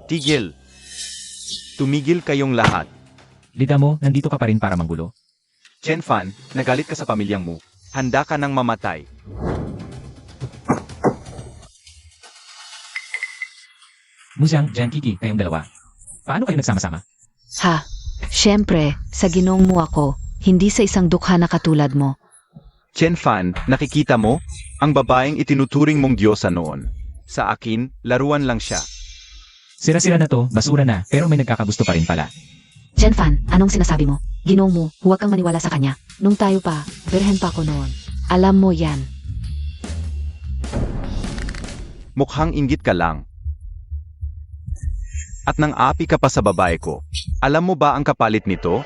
Tigil. Tumigil kayong lahat. lida mo, nandito ka pa rin para manggulo. Chen Fan, nagalit ka sa pamilyang mo. Handa ka nang mamatay. Musyang, Jan Kiki, kayong dalawa. Paano kayo nagsama-sama? Ha, syempre, sa ginong mo ako, hindi sa isang dukha na katulad mo. Chen Fan, nakikita mo? Ang babaeng itinuturing mong diyosa noon. Sa akin, laruan lang siya. Sira-sira na to, basura na, pero may nagkakagusto pa rin pala. Chen-fan, anong sinasabi mo? Ginong mo, huwag kang maniwala sa kanya. Nung tayo pa, berhen pa ako noon. Alam mo yan. Mukhang inggit ka lang. At nang api ka pa sa babae ko. Alam mo ba ang kapalit nito?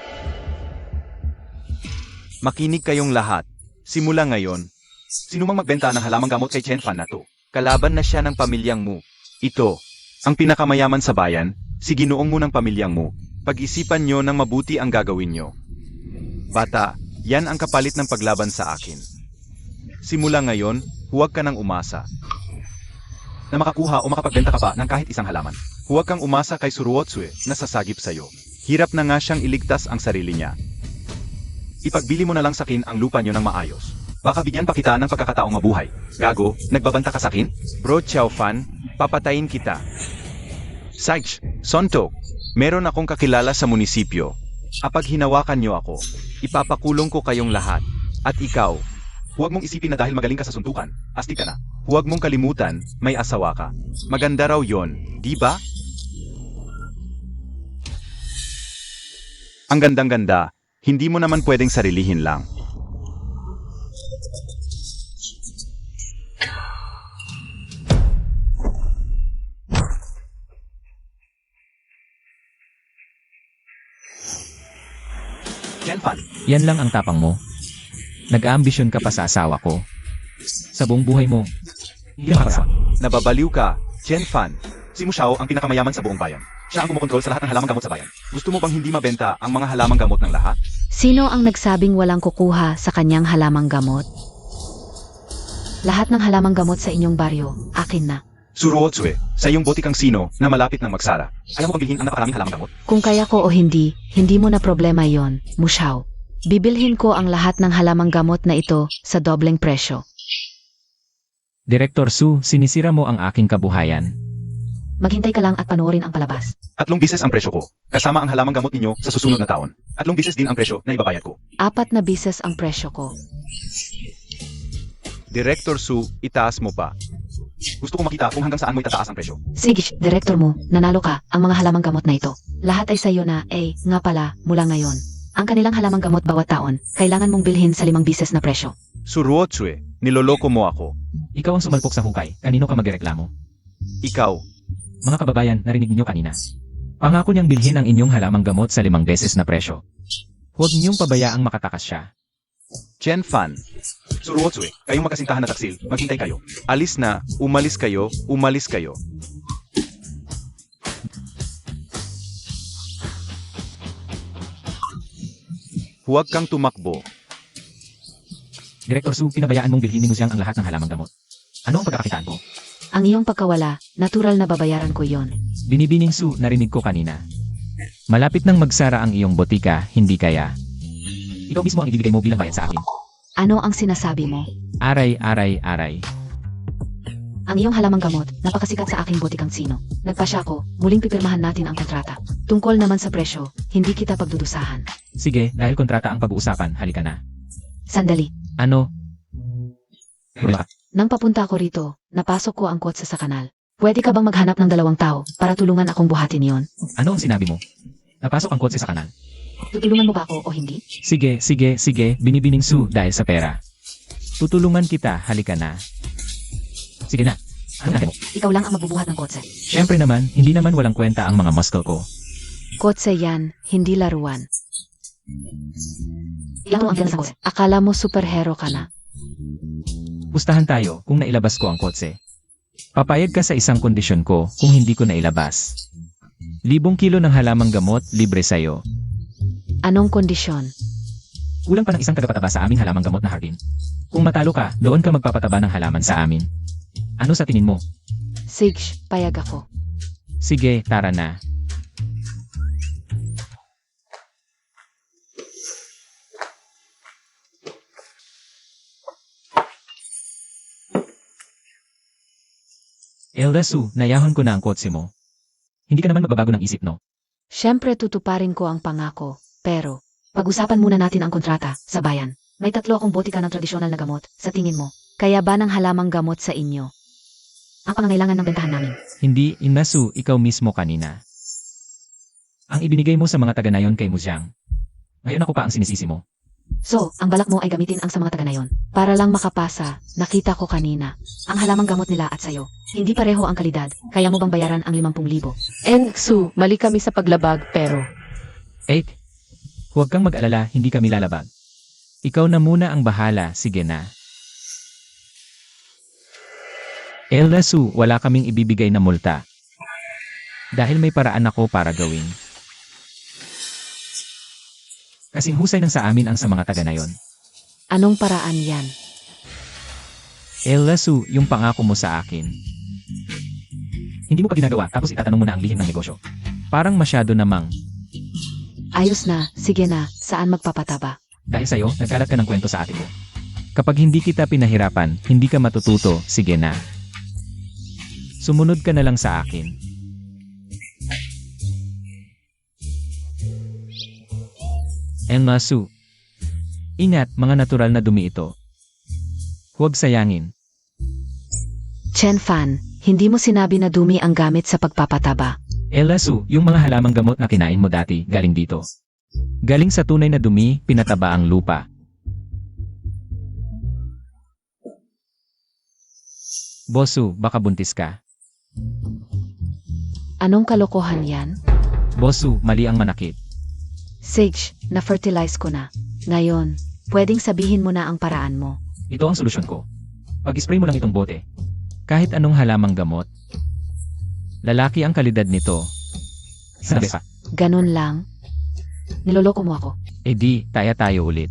Makinig kayong lahat. Simula ngayon, sino mang magbenta ng halamang gamot kay Chen Fan na to, kalaban na siya ng pamilyang mo. Ito, ang pinakamayaman sa bayan, si Ginoong mo ng pamilyang mo. Pag-isipan nyo ng mabuti ang gagawin nyo. Bata, yan ang kapalit ng paglaban sa akin. Simula ngayon, huwag ka nang umasa na makakuha o makapagbenta ka pa ng kahit isang halaman. Huwag kang umasa kay Suruotsue na sasagip sa'yo. Hirap na nga siyang iligtas ang sarili niya. Ipagbili mo na lang sa akin ang lupa niyo ng maayos. Baka bigyan pa kita ng pagkakataong mabuhay. Gago, nagbabanta ka sa akin? Bro Xiao Fan, papatayin kita. Sage, Sonto, meron akong kakilala sa munisipyo. Kapag hinawakan niyo ako, ipapakulong ko kayong lahat. At ikaw, huwag mong isipin na dahil magaling ka sa suntukan, astig ka na. Huwag mong kalimutan, may asawa ka. Maganda raw yon, di ba? Ang gandang-ganda, hindi mo naman pwedeng sarilihin lang. Chen Fan, Yan lang ang tapang mo. Nag-aambisyon ka pa sa asawa ko. Sa buong buhay mo, hindi ka makakasawa. nababaliw ka, Chen Fan. Si Mu Xiao ang pinakamayaman sa buong bayan. Siya ang kumokontrol sa lahat ng halamang gamot sa bayan. Gusto mo bang hindi mabenta ang mga halamang gamot ng lahat? Sino ang nagsabing walang kukuha sa kanyang halamang gamot? Lahat ng halamang gamot sa inyong baryo, akin na. Suruotsue, sa iyong botikang sino na malapit ng magsara. Ayaw mo bang bilhin ang napakaraming halamang gamot? Kung kaya ko o hindi, hindi mo na problema yon, Mushaw. Bibilhin ko ang lahat ng halamang gamot na ito sa dobleng presyo. Director Su, sinisira mo ang aking kabuhayan. Maghintay ka lang at panoorin ang palabas. 3 bises ang presyo ko, kasama ang halamang gamot ninyo sa susunod na taon. 3 bises din ang presyo na ibabayad ko. 4 na bises ang presyo ko. Director Su, itaas mo pa. Gusto ko makita kung hanggang saan mo itataas ang presyo. Sige, director mo, nanalo ka ang mga halamang gamot na ito. Lahat ay sayo na, nga pala, mula ngayon. Ang kanilang halamang gamot bawat taon, kailangan mong bilhin sa 5 bises na presyo. Suruotsue, niloloko mo ako. Ikaw ang sumalpok sa hukay, kanino ka magreklamo? Ikaw, Mga kababayan, narinig niyo kanina. Pangako niyang bilhin ang inyong halamang gamot sa 5 beses na presyo. Huwag niyong pabayaang makatakas siya. Chen Fan. Suruotsue, kayong magkasintahan na taksil, maghintay kayo. Alis na, umalis kayo, umalis kayo. Huwag kang tumakbo. Director Su, pinabayaan mong bilhin ni Musyang ang lahat ng halamang gamot. Ano ang pagkakakitaan ko? Ang iyong pagkawala, natural na babayaran ko yon. Binibining Su, narinig ko kanina. Malapit nang magsara ang iyong botika, hindi kaya. Ikaw mismo ang ibibigay mo bilang bayad sa akin. Ano ang sinasabi mo? Aray, aray, aray. Ang iyong halamang gamot, napakasikat sa aking botikang sino. Nagpasya ko, muling pipirmahan natin ang kontrata. Tungkol naman sa presyo, hindi kita pagdudusahan. Sige, dahil kontrata ang pag-uusapan, halika na. Sandali, Ano? Wala. nang papunta ako rito, napasok ko ang kotse sa kanal. Pwede ka bang maghanap ng 2 tao para tulungan akong buhatin yon? Ano ang sinabi mo? Napasok ang kotse sa kanal. Tutulungan mo ba ako o hindi? Sige, sige, sige, binibining Su dahil sa pera. Tutulungan kita, halika na. Sige na, ano mo? Ikaw lang ang magbubuhat ng kotse. Siyempre naman, hindi naman walang kwenta ang mga muscle ko. Kotse yan, hindi laruan. Ilang mo ang sa kotse. Akala mo superhero ka na. Pustahan tayo kung nailabas ko ang kotse. Papayag ka sa isang kondisyon ko kung hindi ko nailabas. 1,000 kilo ng halamang gamot, libre sa'yo. Anong kondisyon? Kulang pa ng isang tagapataba sa aming halamang gamot na hardin. Kung matalo ka, doon ka magpapataba ng halaman sa amin. Ano sa tingin mo? Sige, payag ako. Sige, tara na. Elda Su, nayahon ko na ang kotse mo. Hindi ka naman magbabago ng isip, no? Siyempre tutuparin ko ang pangako, pero pag-usapan muna natin ang kontrata sa bayan. May 3 akong botika ng tradisyonal na gamot, sa tingin mo. Kaya ba ng halamang gamot sa inyo? Ang pangangailangan ng bentahan namin. Hindi, Inasu, ikaw mismo kanina. Ang ibinigay mo sa mga taga-nayon kay Mujiang. Ngayon ako pa ang sinisisi mo. So, ang balak mo ay gamitin ang sa mga taga na yon. Para lang makapasa, nakita ko kanina. Ang halamang gamot nila at sayo. Hindi pareho ang kalidad, kaya mo bang bayaran ang 50,000? And Su, mali kami sa paglabag pero Huwag kang mag-alala, hindi kami lalabag. Ikaw na muna ang bahala, sige na. Elda Su, wala kaming ibibigay na multa. Dahil may paraan ako para gawin. Kasing husay ng sa amin ang sa mga taga na yon. Anong paraan yan? Elda Su, yung pangako mo sa akin. Hindi mo pa ginagawa tapos itatanong mo na ang lihim ng negosyo. Parang masyado namang. Ayos na, sige na, saan magpapataba? Dahil sa'yo, nagkalat ka ng kwento sa ate ko. Kapag hindi kita pinahirapan, hindi ka matututo, sige na. Sumunod ka na lang sa akin. Elma Su. Ingat, mga natural na dumi ito. Huwag sayangin. Chen Fan, hindi mo sinabi na dumi ang gamit sa pagpapataba. Elma Su, yung mga halamang gamot na kinain mo dati, galing dito. Galing sa tunay na dumi, pinataba ang lupa. Bosu, baka buntis ka. Anong kalokohan yan? Bosu, mali ang manakit. Sage, na-fertilize ko na. Ngayon, pwedeng sabihin mo na ang paraan mo. Ito ang solusyon ko. Pag-spray mo lang itong bote. Kahit anong halamang gamot. Lalaki ang kalidad nito. Sabi pa. Ganun lang. Niloloko mo ako. Eh di, tayo ulit.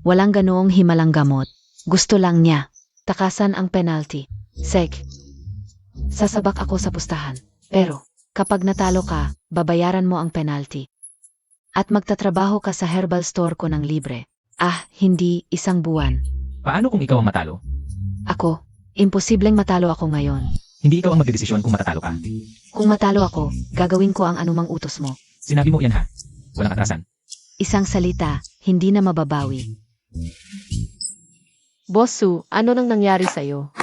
Walang ganoong himalang gamot. Gusto lang niya. Takasan ang penalty. Sek. Sasabak ako sa pustahan. Pero, kapag natalo ka, babayaran mo ang penalty. At magtatrabaho ka sa herbal store ko ng libre. Hindi 1 buwan. Paano kung ikaw ang matalo? Ako, imposibleng matalo ako ngayon. Hindi ikaw ang magdedesisyon kung matatalo ka. Kung matalo ako, gagawin ko ang anumang utos mo. Sinabi mo yan ha. Walang atrasan. Isang salita, hindi na mababawi. Boss Su, ano nang nangyari sa'yo?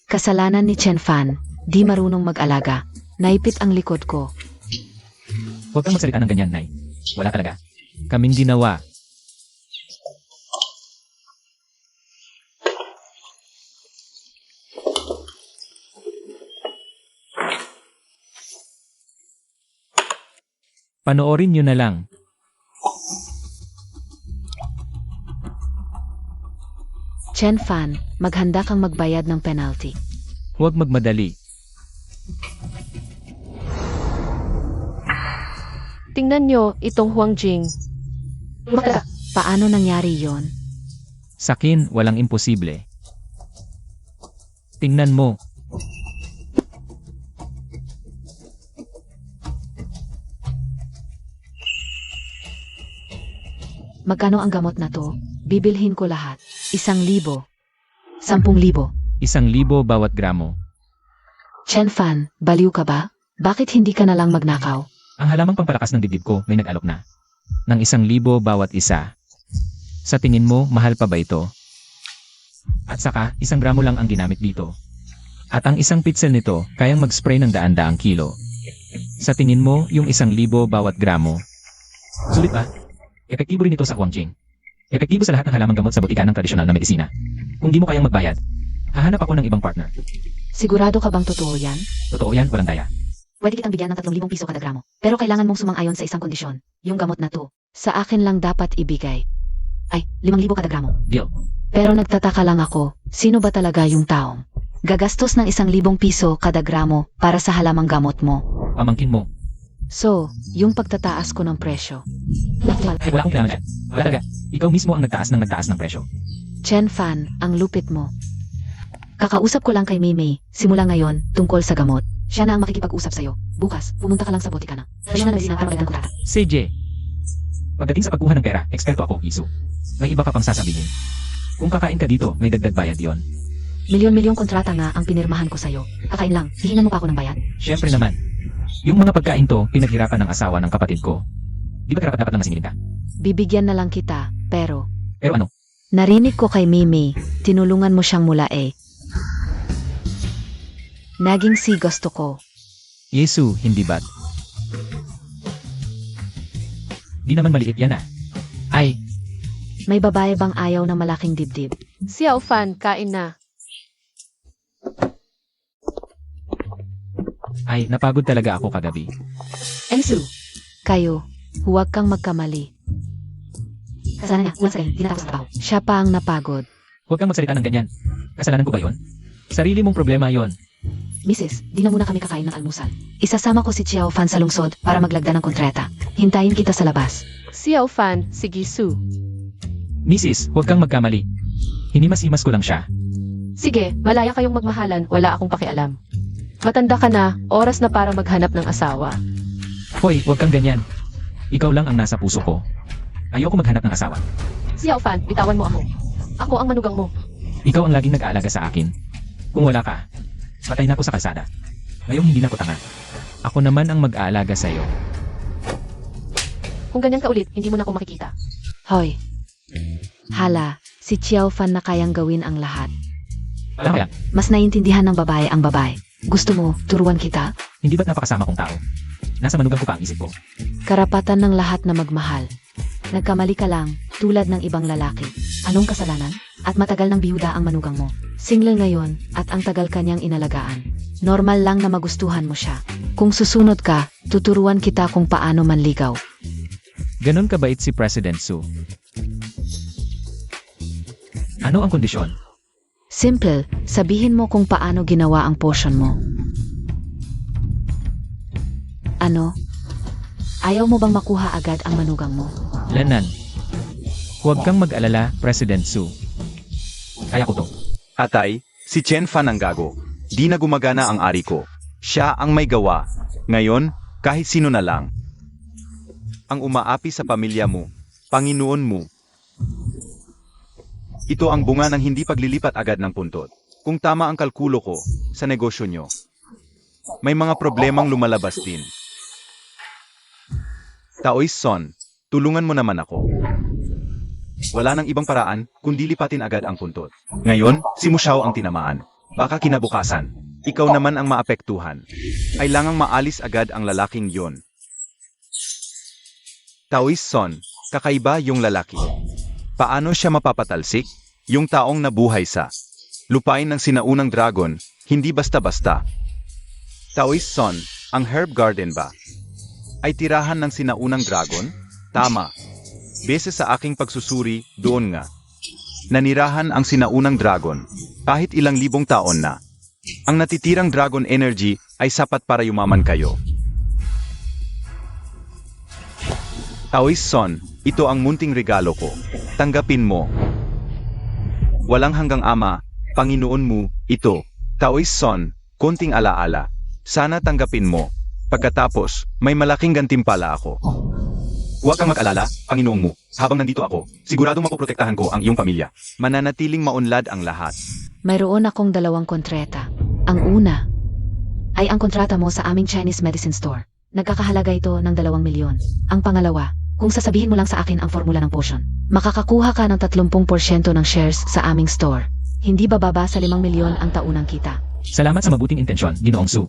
Kasalanan ni Chen Fan, di marunong mag-alaga. Naipit ang likod ko. Huwag kang magsalita ng ganyan, Nay. Wala talaga. Kaming ginawa. Panoorin nyo na lang. Chen Fan, maghanda kang magbayad ng penalty. Huwag magmadali. Tingnan nyo, itong Huang Jing. Paano nangyari yon? Sakin, walang imposible. Tingnan mo. Magkano ang gamot na to? Bibilhin ko lahat. 1,000. 10,000. 1,000 bawat gramo. Chen Fan, baliw ka ba? Bakit hindi ka na lang magnakaw? Ang halamang pampalakas ng dibdib ko may nag-alok na. Ng 1,000 bawat isa. Sa tingin mo, mahal pa ba ito? At saka, 1 gramo lang ang ginamit dito. At ang isang pitsel nito, kayang mag-spray ng daan-daang kilo. Sa tingin mo, yung 1,000 bawat gramo. Sulit ba? Epektibo rin ito sa Guangjing. Epektibo sa lahat ng halamang gamot sa botika ng tradisyonal na medisina. Kung di mo kayang magbayad, hahanap ako ng ibang partner. Sigurado ka bang totoo yan? Totoo yan, walang daya. Pwede kitang bigyan ng 3,000 piso kada gramo. Pero kailangan mong sumang-ayon sa isang kondisyon. Yung gamot na to, sa akin lang dapat ibigay. 5,000 kada gramo. Deal. Pero nagtataka lang ako, sino ba talaga yung taong gagastos ng 1,000 piso kada gramo para sa halamang gamot mo? Pamangkin mo. So, yung pagtataas ko ng presyo. Ay, wala akong kailangan dyan. Wala talaga. Ikaw mismo ang nagtaas ng presyo. Chen Fan, ang lupit mo. Kakausap ko lang kay Mei simula ngayon, tungkol sa gamot. Siya na ang makikipag-usap sa'yo. Bukas, pumunta ka lang sa botika ng tradisyonal na medisina para magandang kontrata. CJ. Pagdating sa pagkuha ng pera, eksperto ako, Isu. May iba ka pang sasabihin. Kung kakain ka dito, may dagdag bayad yon. Milyon-milyong kontrata nga ang pinirmahan ko sa'yo. Kakain lang, hihingan mo pa ako ng bayad. Siyempre naman. Yung mga pagkain to, pinaghirapan ng asawa ng kapatid ko. Di ba karapat-dapat lang nasingilin ka? Bibigyan na lang kita, pero Pero ano? narinig ko kay Mimi, tinulungan mo siyang mula Naging si gusto ko. Yesu, hindi ba't? Di naman maliit yan ah. Ay, May babae bang ayaw ng malaking dibdib? Xiao Fan, kain na. napagod talaga ako kagabi. Ensu, kayo, huwag kang magkamali. Kasalanan niya, ulang sa kayo, di natapos ang trabaho. Siya pa ang napagod. Huwag kang magsalita ng ganyan. Kasalanan ko ba yon? Sarili mong problema yon. Mrs., di na muna kami kakain ng almusal. Isasama ko si Xiao Fan sa lungsod para maglagda ng kontrata. Hintayin kita sa labas. Xiao Fan, sige Su. Mrs., huwag kang magkamali. Hinimas-himas ko lang siya. Sige, malaya kayong magmahalan, wala akong pakialam. Matanda ka na, oras na para maghanap ng asawa. Hoy, huwag kang ganyan. Ikaw lang ang nasa puso ko. Ayoko maghanap ng asawa. Xiao Fan, bitawan mo ako. Ako ang manugang mo. Ikaw ang laging nag-aalaga sa akin. Kung wala ka, patay na ako sa kalsada. Ngayong hindi na ako tanga. Ako naman ang mag-aalaga sa'yo. Kung ganyan ka ulit, hindi mo na ako makikita. Hoy. Hala, si Xiao Fan na kayang gawin ang lahat. Alam kaya, Mas naiintindihan ng babae ang babae. Gusto mo, turuan kita? hindi ba't napakasama kong tao? Nasa manugang ko pa ang isip ko. Karapatan ng lahat na magmahal. Nagkamali ka lang, tulad ng ibang lalaki. Anong kasalanan? At matagal ng biyuda ang manugang mo. Single ngayon, at ang tagal kanyang inalagaan. Normal lang na magustuhan mo siya. Kung susunod ka, tuturuan kita kung paano manligaw. Ganon kabait si President Su. Ano ang kondisyon? Simple, sabihin mo kung paano ginawa ang potion mo. Ano? Ayaw mo bang makuha agad ang manugang mo? Lanan. Huwag kang mag-alala, President Su. Kaya ko to. Atay, si Chen Fan ang gago. Di na gumagana ang ari ko. Siya ang may gawa. Ngayon, kahit sino na lang. Ang umaapi sa pamilya mo, Panginoon mo. Ito ang bunga ng hindi paglilipat agad ng puntot. Kung tama ang kalkulo ko sa negosyo nyo, may mga problemang lumalabas din. Taoist Son, tulungan mo naman ako. Wala nang ibang paraan kundi lipatin agad ang puntot. Ngayon, si Mushao ang tinamaan. Baka kinabukasan, ikaw naman ang maapektuhan. Kailangang maalis agad ang lalaking yon. Taoist Son, kakaiba yung lalaki. Paano siya mapapatalsik? Yung taong nabuhay sa lupain ng sinaunang dragon, hindi basta-basta. Taoist Son, ang herb garden ba? Ay tirahan ng sinaunang dragon? Tama. Base sa aking pagsusuri, doon nga. Nanirahan ang sinaunang dragon, kahit ilang libong taon na. Ang natitirang dragon energy ay sapat para yumaman kayo. Taoist Son, ito ang munting regalo ko. Tanggapin mo. Walang hanggang ama, Panginoon mo, ito. Taoist Son, konting alaala. Sana tanggapin mo. Pagkatapos, may malaking gantimpala ako. Huwag kang mag-alala, Panginoon mo. Habang nandito ako, siguradong mapoprotektahan ko ang iyong pamilya. Mananatiling maunlad ang lahat. Mayroon akong 2 kontrata. Ang una ay ang kontrata mo sa aming Chinese medicine store. Nagkakahalaga ito ng 2 milyon. Ang pangalawa, kung sasabihin mo lang sa akin ang formula ng potion, makakakuha ka ng 30% ng shares sa aming store. Hindi bababa sa 5 milyon ang taunang kita. Salamat sa mabuting intensyon, Ginoong Su.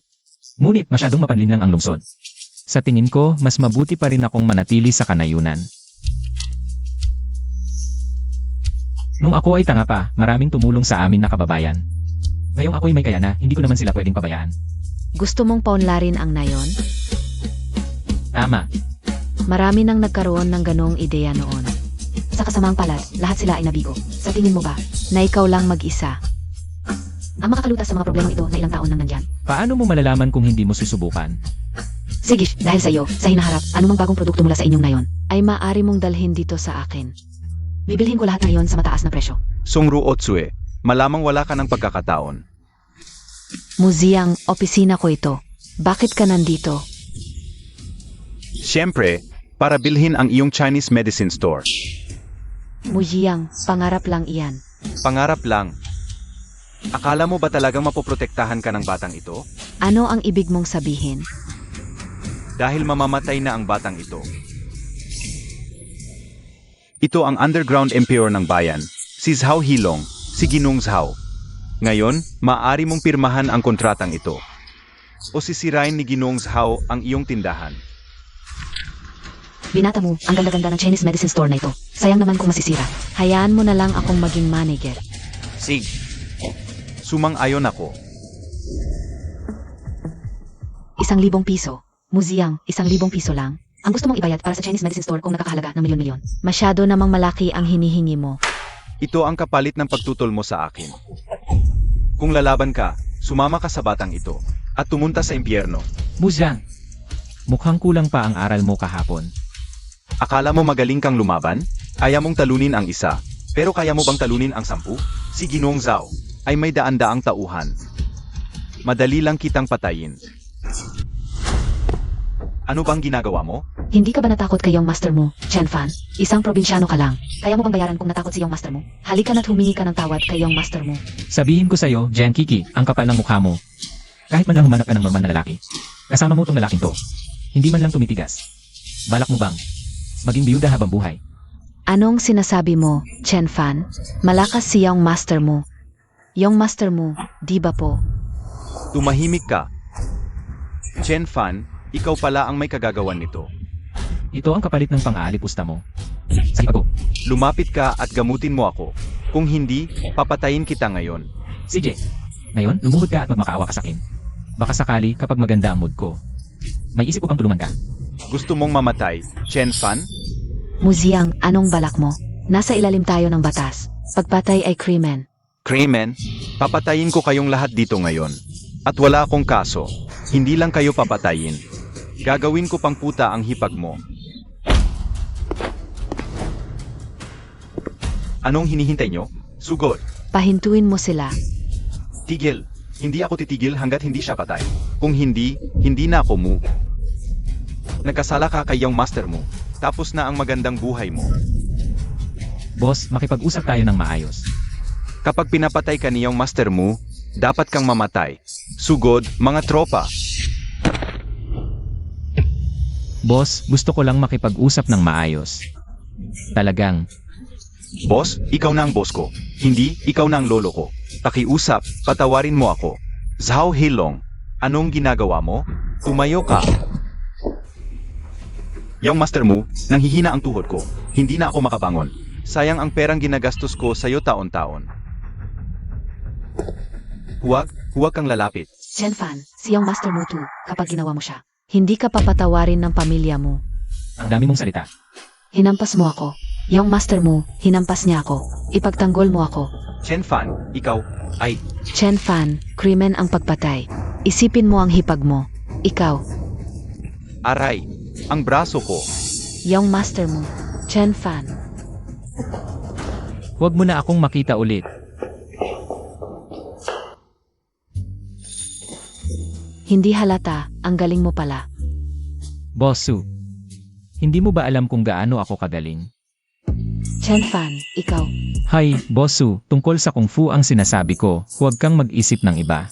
Ngunit masyadong mapanlinlang ang lungsod. Sa tingin ko, mas mabuti pa rin akong manatili sa kanayunan. Nung ako ay tanga pa, maraming tumulong sa amin na kababayan. Ngayong ako'y may kaya na, hindi ko naman sila pwedeng pabayaan. Gusto mong paunlarin ang nayon? Tama. Marami nang nagkaroon ng ganong ideya noon. Sa kasamaang palad, lahat sila ay nabigo. Sa tingin mo ba, na ikaw lang mag-isa ang makakalutas sa mga problemang ito na ilang taon nang nandyan? Paano mo malalaman kung hindi mo susubukan? Sige, dahil sa iyo, sa hinaharap, anumang bagong produkto mula sa inyong nayon, ay maaari mong dalhin dito sa akin. Bibilhin ko lahat ngayon sa mataas na presyo. Songru Otsue, malamang wala ka ng pagkakataon. Museang, opisina ko ito. Bakit ka nandito? Siyempre, para bilhin ang iyong Chinese medicine store. Mujiang, pangarap lang iyan. Pangarap lang. Akala mo ba talagang mapoprotektahan ka ng batang ito? Ano ang ibig mong sabihin? Dahil mamamatay na ang batang ito. Ito ang underground emperor ng bayan, si Zhao Hilong, si Ginong Zhao. Ngayon, maaari mong pirmahan ang kontratang ito. O sisirain ni Ginong Zhao ang iyong tindahan. Binata mo, ang ganda-ganda ng Chinese medicine store na ito. Sayang naman kung masisira. Hayaan mo na lang akong maging manager. Sig. Sumang-ayon ako. 1,000 piso. Museang, 1,000 piso lang. Ang gusto mong ibayad para sa Chinese medicine store kung nakakahalaga ng milyon-milyon. Masyado namang malaki ang hinihingi mo. Ito ang kapalit ng pagtutol mo sa akin. Kung lalaban ka, sumama ka sa batang ito at tumunta sa impyerno. Muzang, mukhang kulang pa ang aral mo kahapon. Akala mo magaling kang lumaban? Kaya mong talunin ang isa. Pero kaya mo bang talunin ang 10? Si Ginong Zhao ay may daan-daang tauhan. Madali lang kitang patayin. Ano bang ginagawa mo? Hindi ka ba natakot kay yung master mo, Chen Fan? Isang probinsyano ka lang. Kaya mo bang bayaran kung natakot si yung master mo? Halika na't humingi ka ng tawad kay yung master mo. Sabihin ko sa'yo, Jen Kiki, ang kapal ng mukha mo. Kahit man lang humanap ka ng normal na lalaki. Kasama mo tong lalaking to. Hindi man lang tumitigas. Balak mo bang maging biyuda habang buhay? Anong sinasabi mo, Chen Fan? Malakas si yung master mo. Yung master mo, di ba po? Tumahimik ka. Chen Fan, ikaw pala ang may kagagawan nito. Ito ang kapalit ng pang-aalipusta mo. Sige ako. Lumapit ka at gamutin mo ako. Kung hindi, papatayin kita ngayon. Sige. Ngayon, lumuhod ka at magmakaawa ka sa akin. Baka sakali kapag maganda ang mood ko. May isip ko bang tulungan ka? Gusto mong mamatay, Chen Fan? Muziang, anong balak mo? Nasa ilalim tayo ng batas. Pagpatay ay krimen. Krimen, papatayin ko kayong lahat dito ngayon. At wala akong kaso. Hindi lang kayo papatayin. Gagawin ko pang puta ang hipag mo. Anong hinihintay nyo? Sugod. Pahintuin mo sila. Tigil. Hindi ako titigil hanggat hindi siya patay. Kung hindi, hindi na ako mo. Nagkasala ka kay yung master mo. Tapos na ang magandang buhay mo. Boss, makipag-usap tayo ng maayos. Kapag pinapatay ka niyong master mo, dapat kang mamatay. Sugod, mga tropa. Boss, gusto ko lang makipag-usap ng maayos. Talagang, Boss, ikaw na ang boss ko. Hindi, ikaw na ang lolo ko. Pakiusap, patawarin mo ako. Zhao Heilong, anong ginagawa mo? Tumayo ka. Yung master mo, nanghihina ang tuhod ko. Hindi na ako makabangon. Sayang ang perang ginagastos ko sa'yo taon-taon. Huwag kang lalapit. Chen Fan, siyang master mo too, kapag ginawa mo siya. Hindi ka papatawarin ng pamilya mo. ang dami mong salita. Hinampas mo ako. Yung master mo, hinampas niya ako. Ipagtanggol mo ako. Chen Fan, ikaw, ay, Chen Fan, krimen ang pagpatay. Isipin mo ang hipag mo. Ikaw, aray, ang braso ko. yung master mo, Chen Fan. Huwag mo na akong makita ulit. Hindi halata, ang galing mo pala. Boss Su, hindi mo ba alam kung gaano ako kagaling? Chen Fan, ikaw. Hay, Boss Su, tungkol sa kung fu ang sinasabi ko, huwag kang mag-isip ng iba.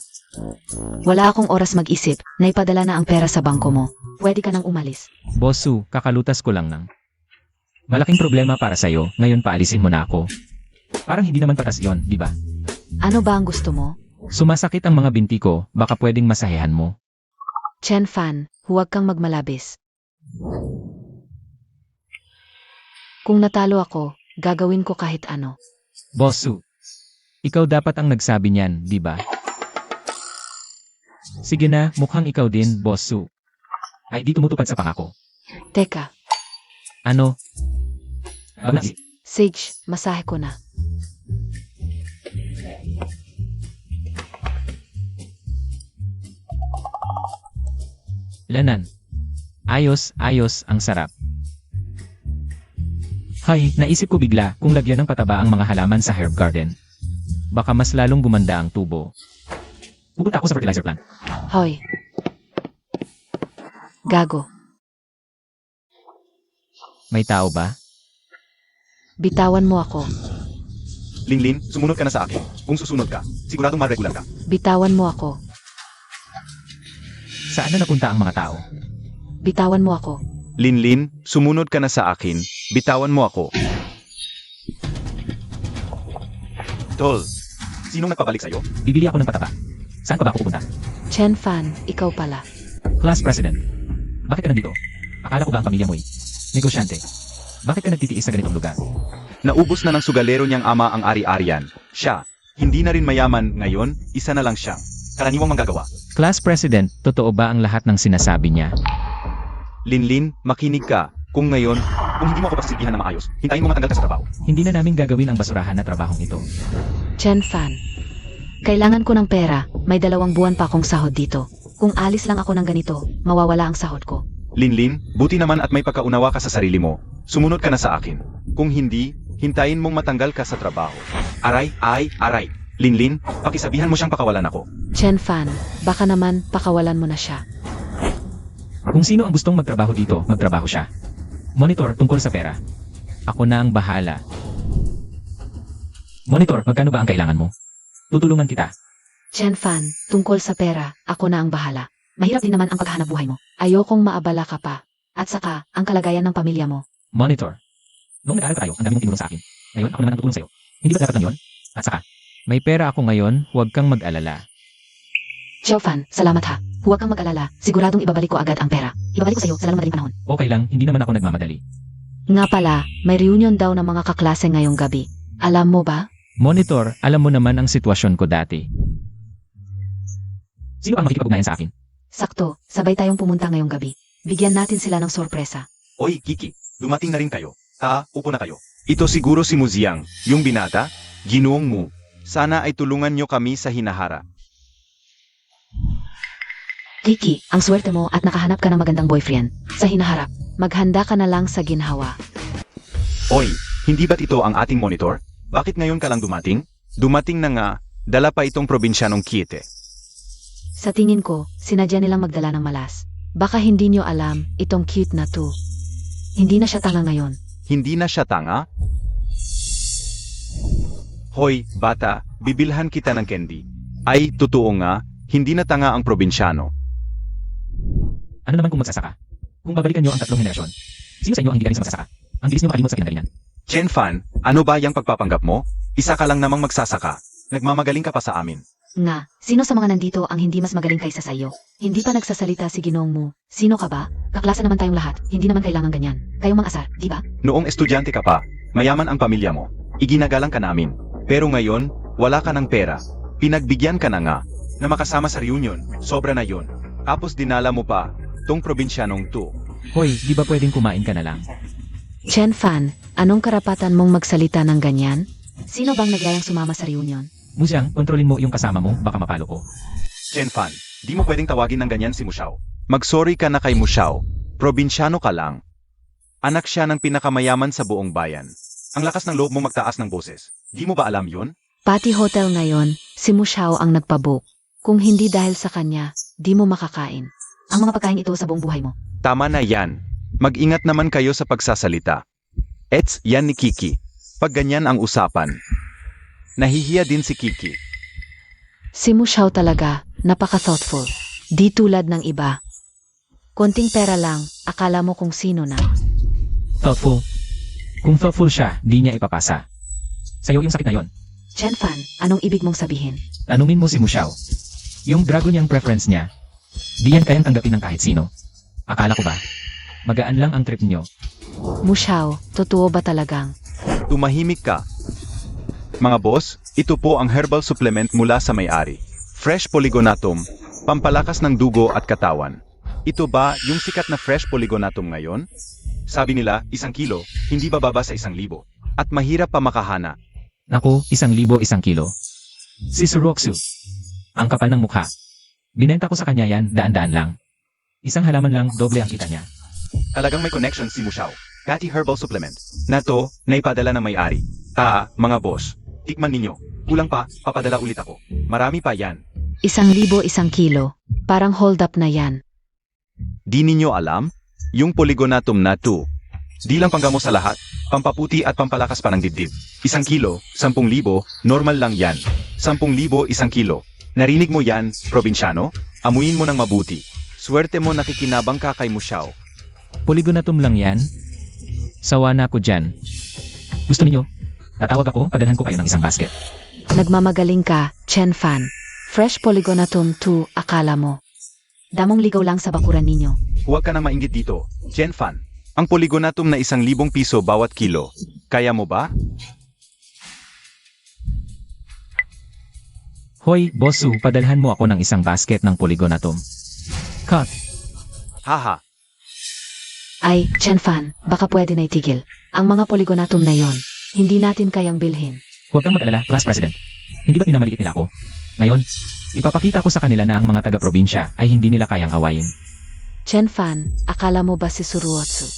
Wala akong oras mag-isip, naipadala na ang pera sa bangko mo. Pwede ka nang umalis. Boss Su, kakalutas ko lang ng malaking problema para sa'yo, ngayon paalisin mo na ako. Parang hindi naman patas yon, di ba? Ano ba ang gusto mo? Sumasakit ang mga binti ko, baka pwedeng masahehan mo. Chen Fan, huwag kang magmalabis. Kung natalo ako, gagawin ko kahit ano. Boss Su, ikaw dapat ang nagsabi niyan, di ba? Sige na, mukhang ikaw din, Boss Su. Ay di tumutupad sa pangako. Teka, Ano? Abnas, Sage, masahe ko na. Lanan. Ayos, ayos, ang sarap. Hay, naisip ko bigla kung lagyan ng pataba ang mga halaman sa herb garden. Baka mas lalong gumanda ang tubo. Pupunta ako sa fertilizer plant. Hoy. Gago, May tao ba? bitawan mo ako. Linlin, sumunod ka na sa akin. Kung susunod ka, siguradong ma-regular ka. Bitawan mo ako. Saan na napunta ang mga tao? Bitawan mo ako. Linlin, sumunod ka na sa akin. Bitawan mo ako. Tol, sinong nagpabalik sa'yo? Bibili ako ng pataba. Saan pa ba ako pupunta? Chen Fan, ikaw pala. Class President. Bakit ka nandito? Akala ko ba ang pamilya mo'y negosyante? Bakit ka nagtitiis sa ganitong lugar? Naubos na ng sugalero niyang ama ang ari-arian. Siya, hindi na rin mayaman ngayon, isa na lang siyang karaniwang manggagawa. Class President, totoo ba ang lahat ng sinasabi niya? Linlin, makinig ka. Kung ngayon, kung hindi mo ako pasilbihan na maayos, hintayin mo matanggal ka sa trabaho. Hindi na namin gagawin ang basurahan na trabahong ito. Chen Fan. Kailangan ko ng pera, may 2 buwan pa akong sahod dito. Kung alis lang ako ng ganito, mawawala ang sahod ko. Linlin, buti naman at may pagkaunawa ka sa sarili mo. Sumunod ka na sa akin. Kung hindi, hintayin mong matanggal ka sa trabaho. Aray, aray. Linlin, pakisabihan mo siyang pakawalan ako. Chen Fan, baka naman pakawalan mo na siya. Kung sino ang gustong magtrabaho dito, magtrabaho siya. Monitor tungkol sa pera. Ako na ang bahala. Monitor, magkano ba ang kailangan mo? Tutulungan kita. Chen Fan, tungkol sa pera, ako na ang bahala. Mahirap din naman ang paghahanap buhay mo. Ayokong maabala ka pa. At saka, ang kalagayan ng pamilya mo. Monitor. Noong nag-aaral pa tayo, ang dami mong tinulong sa akin. Ngayon, ako naman ang tutulong sa'yo. Hindi ba dapat lang yun? At saka, may pera ako ngayon, huwag kang mag-alala. Xiao Fan, salamat ha. Huwag kang mag-alala, siguradong ibabalik ko agad ang pera. Ibabalik ko sa'yo sa lalong madaling panahon. Okay lang, hindi naman ako nagmamadali. Nga pala, may reunion daw ng mga kaklase ngayong gabi. Alam mo ba? Monitor, alam mo naman ang sitwasyon ko dati. Sino ang makikipag-ugnayan sa akin? Sakto, sabay tayong pumunta ngayong gabi. Bigyan natin sila ng sorpresa. Oy, Kiki, dumating na rin kayo. Upo na kayo. Ito siguro si Muziang, yung binata, Ginoong Mu. Sana ay tulungan nyo kami sa hinahara. Kiki, ang swerte mo at nakahanap ka ng magandang boyfriend. Sa hinaharap, maghanda ka na lang sa ginhawa. Oy, hindi ba't ito ang ating monitor? Bakit ngayon ka lang dumating? Dumating na nga, dala pa itong probinsyanong Kiete. Sa tingin ko, sinadya nilang magdala ng malas. Baka hindi nyo alam, itong cute na to. Hindi na siya tanga ngayon. Hindi na siya tanga? Hoy, bata, bibilhan kita ng candy. Ay, totoo nga, hindi na tanga ang probinsyano. Ano naman kung magsasaka? Kung babalikan nyo ang 3 henerasyon, sino sa inyo ang hindi galing sa magsasaka? Ang bilis nyo makalimot sa kinagalingan. Chen Fan, ano ba yung pagpapanggap mo? Isa ka lang namang magsasaka. Nagmamagaling ka pa sa amin. Nga, sino sa mga nandito ang hindi mas magaling kaysa sayo? Hindi pa nagsasalita si Ginong mo. Sino ka ba? Kaklase naman tayong lahat, hindi naman kailangan ganyan. Kayong mga asar, di ba? Noong estudyante ka pa, mayaman ang pamilya mo. Iginagalang ka namin. Pero ngayon, wala ka ng pera. Pinagbigyan ka na nga, na makasama sa reunion, sobra na yon. Tapos dinala mo pa, tong probinsyanong to. Hoy, di ba pwedeng kumain ka na lang? Chen Fan, anong karapatan mong magsalita ng ganyan? Sino bang nagyayang sumama sa reunion? Musyang, kontrolin mo yung kasama mo, baka mapalo ko. Chen Fan, di mo pwedeng tawagin ng ganyan si Mushao. Mag-sorry ka na kay Mushao. Probinsyano ka lang. Anak siya ng pinakamayaman sa buong bayan. Ang lakas ng loob mo magtaas ng boses. Di mo ba alam yun? Pati hotel ngayon, si Mushao ang nagpabook. Kung hindi dahil sa kanya, di mo makakain. Ang mga pagkain ito sa buong buhay mo. Tama na yan. Mag-ingat naman kayo sa pagsasalita. Ets, yan ni Kiki. Pag ganyan ang usapan. Nahihiya din si Kiki. Si Mushao talaga, napaka-thoughtful. Di tulad ng iba. Konting pera lang, akala mo kung sino na. Thoughtful. Kung thoughtful siya, di niya ipapasa. Sa'yo yung sakit na yon. Chen Fan, anong ibig mong sabihin? Tanungin mo si Mushao. Yung dragon niyang preference niya, di yan kayang tanggapin ng kahit sino. Akala ko ba? Magaan lang ang trip niyo. Mushao, totoo ba talagang? Tumahimik ka. Mga boss, ito po ang herbal supplement mula sa may-ari. Fresh Polygonatum, pampalakas ng dugo at katawan. Ito ba yung sikat na Fresh Polygonatum ngayon? Sabi nila, 1 kilo, hindi bababa sa 1,000. At mahirap pa makahana. Naku, 1,000 kilo. Si Suroksu. Ang kapal ng mukha. Binenta ko sa kanya yan, daan-daan lang. Isang halaman lang, doble ang kita niya. Talagang may connection si Mushao. Kati Herbal Supplement. Na to, naipadala ng may-ari. Mga boss. Tikman ninyo. Kulang pa, papadala ulit ako. Marami pa yan. 1,000 kilo. Parang hold up na yan. Di ninyo alam? Yung Polygonatum na to. Di lang panggamo sa lahat, pampaputi at pampalakas pa ng dibdib. 1 kilo, 10,000, normal lang yan. 10,000, 1 kilo. Narinig mo yan, probinsyano? Amuin mo ng mabuti. Swerte mo nakikinabang ka kay Mushao. Polygonatum lang yan. Sawa na ako dyan. Gusto niyo? Tatawag ako, padalhan ko kayo ng 1 basket. Nagmamagaling ka, Chen Fan. Fresh Polygonatum 2, akala mo. Damong ligaw lang sa bakuran ninyo. Huwag ka na mainggit dito, Chen Fan. Ang Polygonatum na 1,000 piso bawat kilo. Kaya mo ba? Hoy, Bossu, padalhan mo ako ng 1 basket ng Polygonatum. Cut. Haha. Ay, Chen Fan, baka pwede na itigil. Ang mga Polygonatum na yon, hindi natin kayang bilhin. Huwag kang mag-alala, Class President. Hindi ba pinamaliit nila ako? Ngayon, ipapakita ko sa kanila na ang mga taga-probinsya ay hindi nila kayang awayin. Chen Fan, akala mo ba si Suruotsu?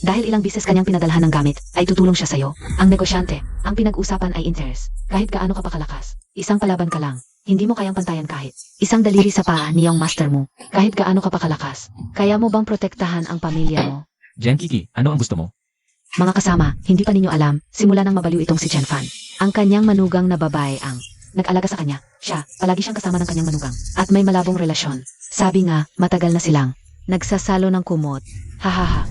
Dahil ilang bises kanyang pinadalhan ng gamit, ay tutulong siya sa'yo. Ang negosyante, ang pinag-usapan ay interest. Kahit gaano ka pa kalakas, isang palaban ka lang. Hindi mo kayang pantayan kahit isang daliri sa paa niyang master mo. Kahit gaano ka pa kalakas, kaya mo bang protektahan ang pamilya mo? Jen Kiki, ano ang gusto mo? Mga kasama, hindi pa ninyo alam, simula nang mabaliw itong si Chen Fan. Ang kanyang manugang na babae ang nag-alaga sa kanya. Siya, palagi siyang kasama ng kanyang manugang. At may malabong relasyon. Sabi nga, matagal na silang nagsasalo ng kumot. Hahaha.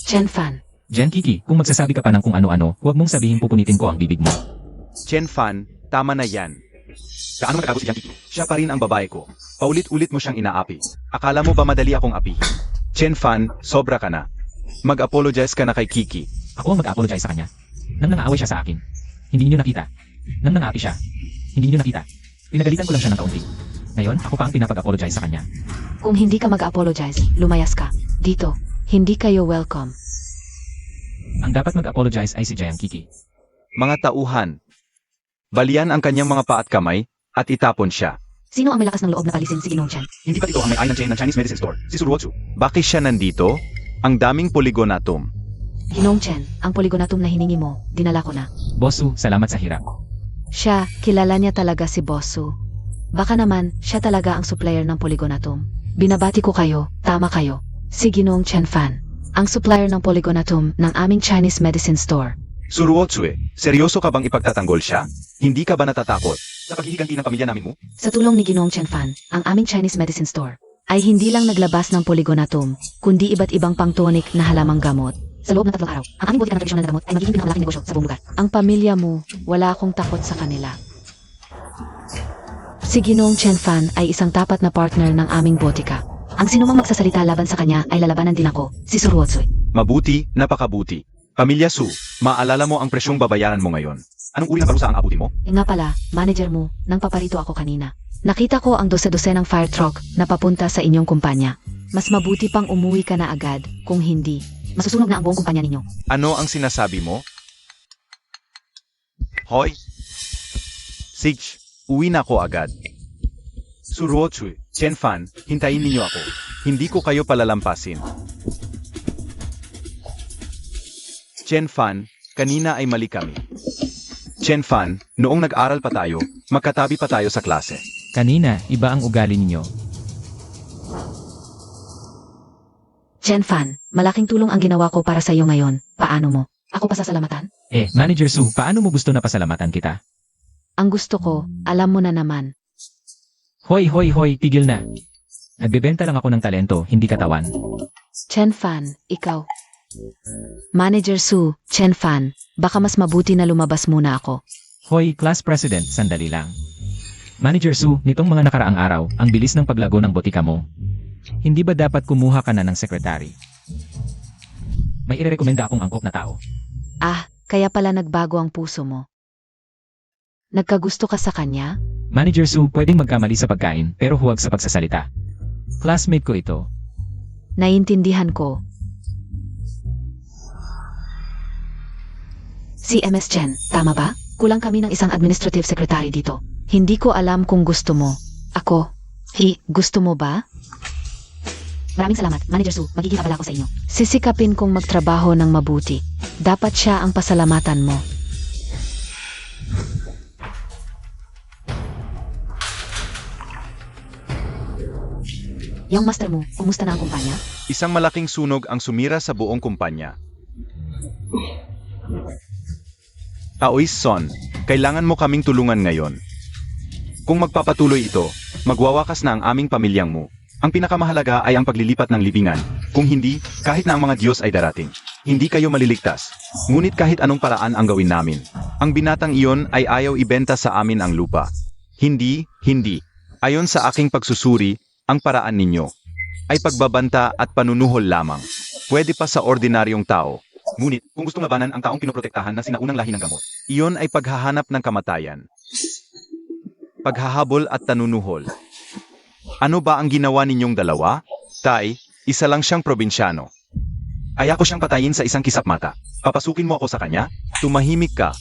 Chen Fan. Jen Kiki, kung magsasabi ka pa ng kung ano-ano, huwag mong sabihin pupunitin ko ang bibig mo. Chen Fan, tama na yan. Kaano magkakago si Jan Kiki? Siya pa rin ang babae ko. Paulit-ulit mo siyang inaapi. Akala mo ba madali akong apihin? Chen Fan, sobra ka na. Mag-apologize ka na kay Kiki. Ako ang mag-apologize sa kanya. Nang nangaaway siya sa akin. Hindi niyo nakita. Nang nangaapi siya. Hindi niyo nakita. Pinagalitan ko lang siya ng kaunti. Ngayon, ako pa ang pinapag-apologize sa kanya. Kung hindi ka mag-apologize, lumayas ka. Dito, hindi kayo welcome. Ang dapat mag-apologize ay si Jan Kiki. Mga tauhan. Balian ang kanyang mga paa at kamay, at itapon siya. Sino ang malakas ng loob na palisin si Ginong Chen? Hindi pa ito ang may-ari ng chain ng Chinese medicine store, si Suruotsu. Bakit siya nandito? Ang daming polygonatum. Ginong Chen, ang polygonatum na hiningi mo, dinala ko na. Bosu, salamat sa hirap. Siya, kilala niya talaga si Bosu. Baka naman, siya talaga ang supplier ng polygonatum. Binabati ko kayo, tama kayo. Si Ginong Chen Fan, ang supplier ng polygonatum ng aming Chinese medicine store. Suruotsu, seryoso ka bang ipagtatanggol siya? Hindi ka ba natatakot sa paghihiganti ng pamilya namin mo? Sa tulong ni Ginong Chen Fan, ang aming Chinese medicine store ay hindi lang naglabas ng polygonatum, kundi iba't ibang pangtonic na halamang gamot. Sa loob ng 3 araw, ang aming butika ng tradisyonal na gamot ay magiging pinakamalaking negosyo sa buong lugar. Ang pamilya mo, wala akong takot sa kanila. Si Ginong Chen Fan ay isang tapat na partner ng aming botika. Ang sinumang magsasalita laban sa kanya ay lalabanan din ako, si Suruotsu. Mabuti, napakabuti. Pamilya Su, maalala mo ang presyong babayaran mo ngayon. Anong uri ng parusa ang abutin mo? Nga pala, manager mo, nang paparito ako kanina. Nakita ko ang dosa-dosenang fire truck na papunta sa inyong kumpanya. Mas mabuti pang umuwi ka na agad, kung hindi, masusunog na ang buong kumpanya ninyo. Ano ang sinasabi mo? Hoy! Sige, uwi na ako agad. Suruotsu, Chen Fan, hintayin ninyo ako. Hindi ko kayo palalampasin. Chen Fan, kanina ay mali kami. Chen Fan, noong nag-aral pa tayo, magkatabi pa tayo sa klase. Kanina, iba ang ugali ninyo. Chen Fan, malaking tulong ang ginawa ko para sa iyo ngayon. Paano mo? Ako pasasalamatan? Manager Su, paano mo gusto na pasalamatan kita? Ang gusto ko, alam mo na naman. Hoy, tigil na. Nagbebenta lang ako ng talento, hindi katawan. Chen Fan, ikaw. Manager Su, Chen Fan, baka mas mabuti na lumabas muna ako. Hoy, class president, sandali lang. Manager Su, nitong mga nakaraang araw, ang bilis ng paglago ng botika mo. Hindi ba dapat kumuha ka na ng sekretary? May irerekomenda akong angkop na tao. Ah, kaya pala nagbago ang puso mo. Nagkagusto ka sa kanya? Manager Su, pwedeng magkamali sa pagkain, pero huwag sa pagsasalita. Classmate ko ito. Naiintindihan ko. Si MS Chen, tama ba? Kulang kami ng isang administrative secretary dito. Hindi ko alam kung gusto mo. Ako. Gusto mo ba? Maraming salamat, Manager Su. Magiging abala ko sa inyo. Sisikapin kong magtrabaho ng mabuti. Dapat siya ang pasalamatan mo. Yung master mo, kumusta na ang kumpanya? Isang malaking sunog ang sumira sa buong kumpanya. Taoist Son, kailangan mo kaming tulungan ngayon. Kung magpapatuloy ito, magwawakas na ang aming pamilyang mo. Ang pinakamahalaga ay ang paglilipat ng libingan. Kung hindi, kahit na ang mga Diyos ay darating, hindi kayo maliligtas. Ngunit kahit anong paraan ang gawin namin, ang binatang iyon ay ayaw ibenta sa amin ang lupa. Hindi. Ayon sa aking pagsusuri, ang paraan ninyo ay pagbabanta at panunuhol lamang. Pwede pa sa ordinaryong tao. Ngunit, kung gustong labanan ang taong pinoprotektahan na sinaunang lahi ng gamot, iyon ay paghahanap ng kamatayan. Paghahabol at tanunuhol. Ano ba ang ginawa ninyong dalawa? Tay, isa lang siyang probinsyano. Ayako siyang patayin sa isang kisap mata. Papasukin mo ako sa kanya? Tumahimik ka.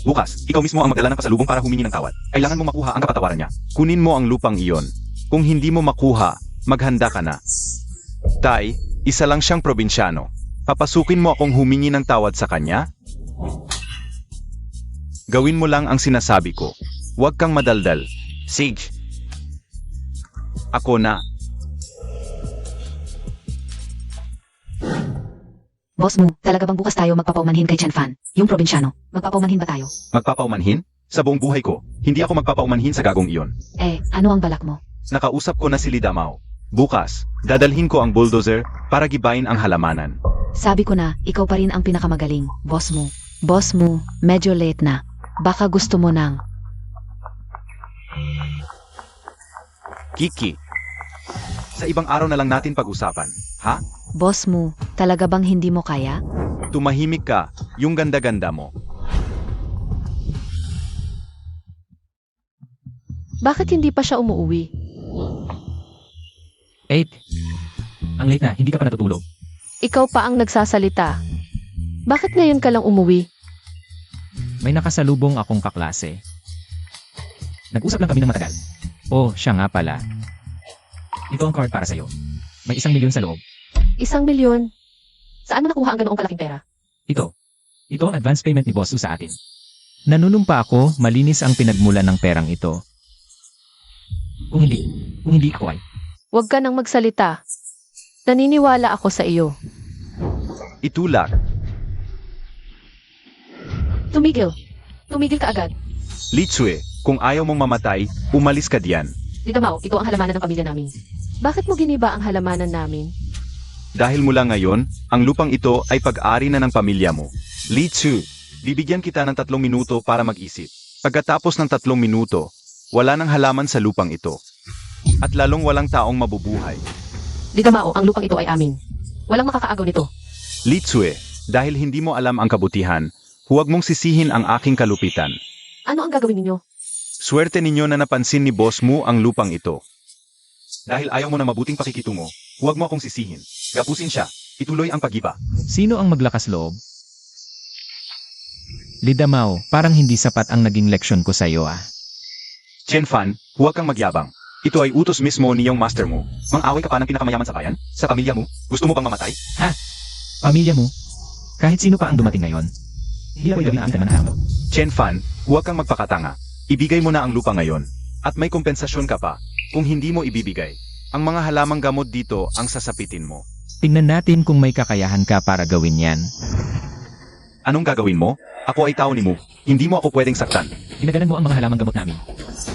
Bukas, ikaw mismo ang magdala ng pasalubong para humingi ng tawad. Kailangan mo makuha ang kapatawaran niya. Kunin mo ang lupang iyon. Kung hindi mo makuha, maghanda ka na. Tay, isa lang siyang probinsyano. Papasukin mo akong humingi ng tawad sa kanya? Gawin mo lang ang sinasabi ko. Huwag kang madaldal. Sige. Ako na. Boss mo, talaga bang bukas tayo magpapaumanhin kay Chen Fan? Yung probinsyano, magpapaumanhin ba tayo? Magpapaumanhin? Sa buong buhay ko, hindi ako magpapaumanhin sa gagong iyon. Ano ang balak mo? Nakausap ko na si Lidamao. Bukas, dadalhin ko ang bulldozer para gibain ang halamanan. Sabi ko na, ikaw pa rin ang pinakamagaling, boss mo. Boss mo, medyo late na. Baka gusto mo ng... Kiki. Sa ibang araw na lang natin pag-usapan, ha? Boss mo, talaga bang hindi mo kaya? Tumahimik ka, yung ganda-ganda mo. Bakit hindi pa siya umuwi? 8. Ang late na, hindi ka pa natutulog. Ikaw pa ang nagsasalita. Bakit ngayon ka lang umuwi? May nakasalubong akong kaklase. Nag-usap lang kami ng matagal. Oh, siya nga pala. Ito ang card para sa'yo. May 1,000,000 sa loob. 1,000,000? Saan mo nakuha ang ganoong kalaking pera? Ito. Ito ang advance payment ni Boss Su sa atin. Nanunumpa ako, malinis ang pinagmulan ng perang ito. Kung hindi ko ay. Huwag ka nang magsalita. Naniniwala ako sa iyo. Itulak. Tumigil. Tumigil ka agad. Li Tsue, kung ayaw mong mamatay, umalis ka diyan. Tita Mao, ito ang halamanan ng pamilya namin. Bakit mo giniba ang halamanan namin? Dahil mula ngayon, ang lupang ito ay pag-ari na ng pamilya mo. Li Tsue, bibigyan kita ng 3 minuto para mag-isip. Pagkatapos ng 3 minuto, wala nang halaman sa lupang ito. At lalong walang taong mabubuhay. Tita Mao, ang lupang ito ay amin. Walang makakaagaw nito. Li Tsue, dahil hindi mo alam ang kabutihan, huwag mong sisihin ang aking kalupitan. Ano ang gagawin ninyo? Swerte ninyo na napansin ni boss mo ang lupang ito. Dahil ayaw mo na mabuting pakikitungo, huwag mo akong sisihin. Gapusin siya. Ituloy ang pagiba. Sino ang maglakas loob? Lidamao, parang hindi sapat ang naging leksyon ko sa'yo ah. Chen Fan, huwag kang magyabang. Ito ay utos mismo niyong master mo. Mang-away ka pa ng pinakamayaman sa bayan? Sa pamilya mo? Gusto mo bang mamatay? Pamilya mo? Kahit sino pa ang dumating ngayon? Hindi ako ilabi na ang tanan mo. Chen Fan, huwag kang magpakatanga. Ibigay mo na ang lupa ngayon. At may kompensasyon ka pa. Kung hindi mo ibibigay, ang mga halamang gamot dito ang sasapitin mo. Tingnan natin kung may kakayahan ka para gawin yan. Anong gagawin mo? Ako ay tao ni Mu. Hindi mo ako pwedeng saktan. Pinagalan mo ang mga halamang gamot namin.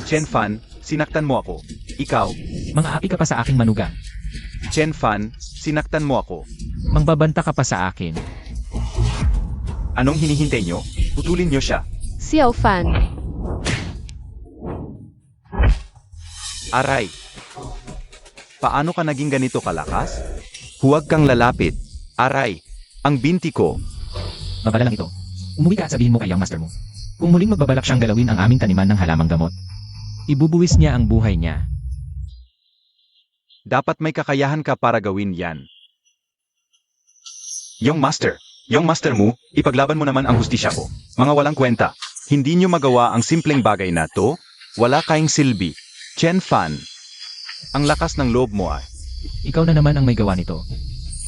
Chen Fan, sinaktan mo ako. Ikaw, Mga api ka pa sa aking manugang. Chen Fan, sinaktan mo ako. Mangbabanta ka pa sa akin. Anong hinihintay nyo? Putulin nyo siya. Xiao Fan. Aray! Paano ka naging ganito kalakas? Huwag kang lalapit. Aray! Ang binti ko. Babala lang ito. Umuwi ka at sabihin mo kay Young Master mo. Kung muling magbabalak siyang galawin ang aming taniman ng halamang gamot, ibubuwis niya ang buhay niya. Dapat may kakayahan ka para gawin yan. Yung master mo, ipaglaban mo naman ang hustisya ko. Mga walang kwenta. Hindi nyo magawa ang simpleng bagay na to. Wala kayong silbi. Chen Fan. Ang lakas ng loob mo ay. Ikaw na naman ang may gawa nito.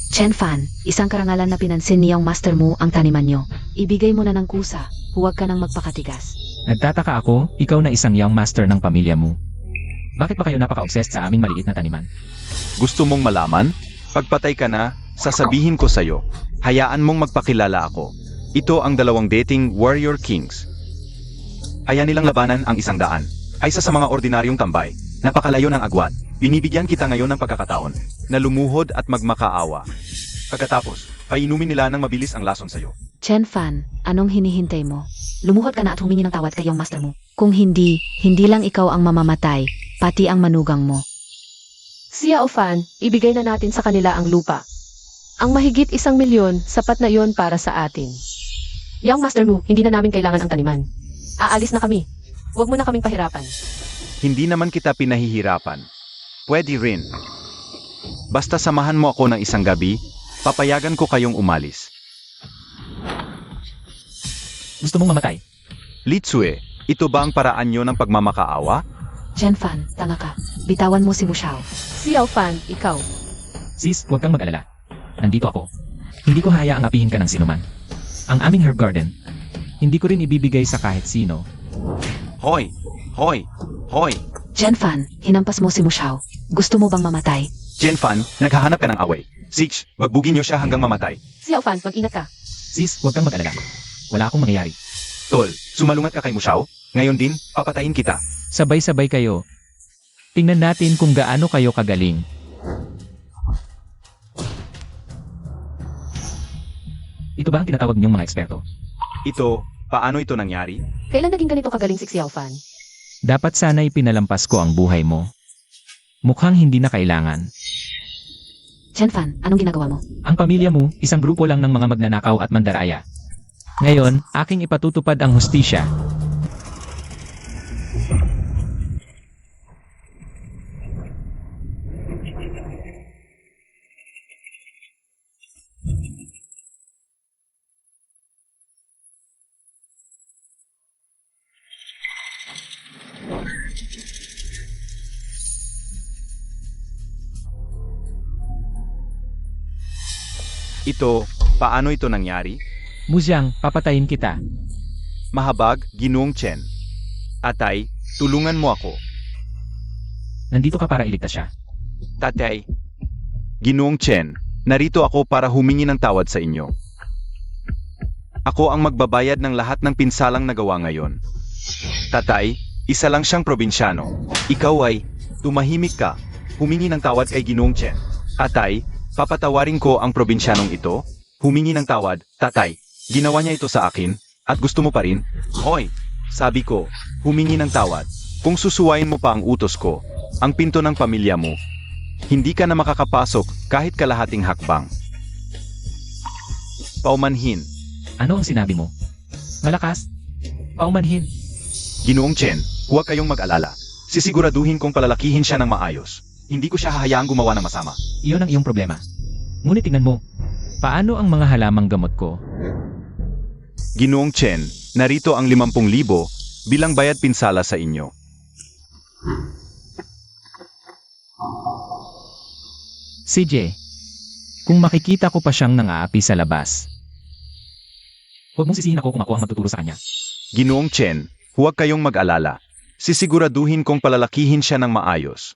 Chen Fan, isang karangalan na pinansin niyang master mo ang taniman niyo. Ibigay mo na ng kusa. Huwag ka nang magpakatigas. Nagtataka ako, ikaw na isang Young Master ng pamilya mo. Bakit ba kayo napaka-obsessed sa aming maliit na taniman? Gusto mong malaman? Pagpatay ka na, sasabihin ko sa'yo. Hayaan mong magpakilala ako. Ito ang 2 dating warrior kings. Kaya nilang labanan ang 100. Ay isa sa mga ordinaryong tambay. Napakalayo ng agwat. Binibigyan kita ngayon ng pagkakataon na lumuhod at magmakaawa. Pagkatapos, painumin nila ng mabilis ang lason sa'yo. Chen Fan, anong hinihintay mo? Lumuhod ka na at humingi ng tawad kay iyong master mo. Kung hindi, hindi lang ikaw ang mamamatay, pati ang manugang mo. Xiao Fan, ibigay na natin sa kanila ang lupa. Ang mahigit 1,000,000, sapat na yon para sa atin. Young Master mo, hindi na namin kailangan ang taniman. Aalis na kami. Huwag mo na kaming pahirapan. Hindi naman kita pinahihirapan. Pwede rin. Basta samahan mo ako ng isang gabi, papayagan ko kayong umalis. Gusto mong mamatay? Li Tsue, ito ba ang paraan nyo ng pagmamakaawa? Chen Fan, tanga ka. Bitawan mo si Mu Xiao. Xiao Fan, ikaw. Sis, huwag kang mag-alala. Nandito ako. Hindi ko hayaang apihin ka ng sinuman. Ang aming herb garden, hindi ko rin ibibigay sa kahit sino. Hoy! Hoy! Hoy! Chen Fan, hinampas mo si Mu Xiao. Gusto mo bang mamatay? Chen Fan, naghahanap ka ng away. Six, wagbugin nyo siya hanggang mamatay. Xiao Fan, mag-ingat ka. Sis, huwag kang mag-alala. Wala akong mangyayari. Tol, sumalungat ka kay Mushao. Ngayon din, papatayin kita. Sabay-sabay kayo. Tingnan natin kung gaano kayo kagaling. Ito ba ang tinatawag niyong mga eksperto? Ito, paano ito nangyari? Kailan naging ganito kagaling si Xiao Fan? Dapat sana'y pinalampas ko ang buhay mo. Mukhang hindi na kailangan. Chen Fan, anong ginagawa mo? Ang pamilya mo, isang grupo lang ng mga magnanakaw at mandaraya. Ngayon, aking ipatutupad ang hustisya. Paano ito nangyari? Mujiang, papatayin kita. Mahabag, Ginoong Chen. Atay, tulungan mo ako. Nandito ka para iligtas siya. Tatay. Ginoong Chen, narito ako para humingi ng tawad sa inyo. Ako ang magbabayad ng lahat ng pinsalang nagawa ngayon. Tatay, isa lang siyang probinsyano. Ikaw ay, tumahimik ka, humingi ng tawad kay Ginoong Chen. Atay, papatawarin ko ang probinsyanong ito, humingi ng tawad, tatay. Ginawa niya ito sa akin, at gusto mo pa rin? Hoy, sabi ko, humingi ng tawad. Kung susuwain mo pa ang utos ko, ang pinto ng pamilya mo, hindi ka na makakapasok kahit kalahating hakbang. Paumanhin. Ano ang sinabi mo? Malakas? Paumanhin. Ginoong Chen, huwag kayong mag-alala. Sisiguraduhin kong palalakihin siya ng maayos. Hindi ko siya hahayaang gumawa ng masama. Iyon ang iyong problema. Ngunit tingnan mo, paano ang mga halamang gamot ko? Ginoong Chen, narito ang 50,000 bilang bayad pinsala sa inyo. CJ, kung makikita ko pa siyang nang-aapi sa labas, huwag mong sisihin ako kung ako ang magtuturo sa kanya. Ginoong Chen, huwag kayong mag-alala. Sisiguraduhin kong palalakihin siya ng maayos.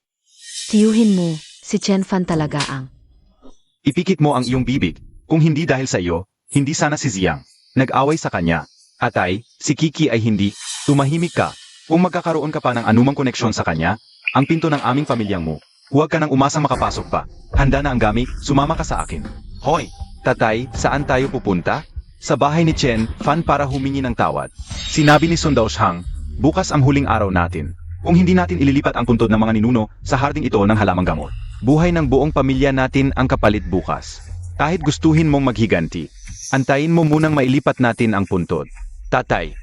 Tiyuhin mo, si Chen Fan talaga ang. Ipikit mo ang iyong bibig. Kung hindi dahil sa iyo, hindi sana si Ziyang nag-away sa kanya. Atay, si Kiki ay hindi. Tumahimik ka. Kung magkakaroon ka pa ng anumang koneksyon sa kanya, ang pinto ng aming pamilyang mo, huwag ka nang umasang makapasok pa. Handa na ang gamit, sumama ka sa akin. Hoy, tatay, saan tayo pupunta? Sa bahay ni Chen Fan para humingi ng tawad. Sinabi ni Sun Daoshang, bukas ang huling araw natin. Kung hindi natin ililipat ang puntod ng mga ninuno sa harding ito ng halamang gamot, buhay ng buong pamilya natin ang kapalit bukas. Kahit gustuhin mong maghiganti, antayin mo munang mailipat natin ang puntod. Tatay,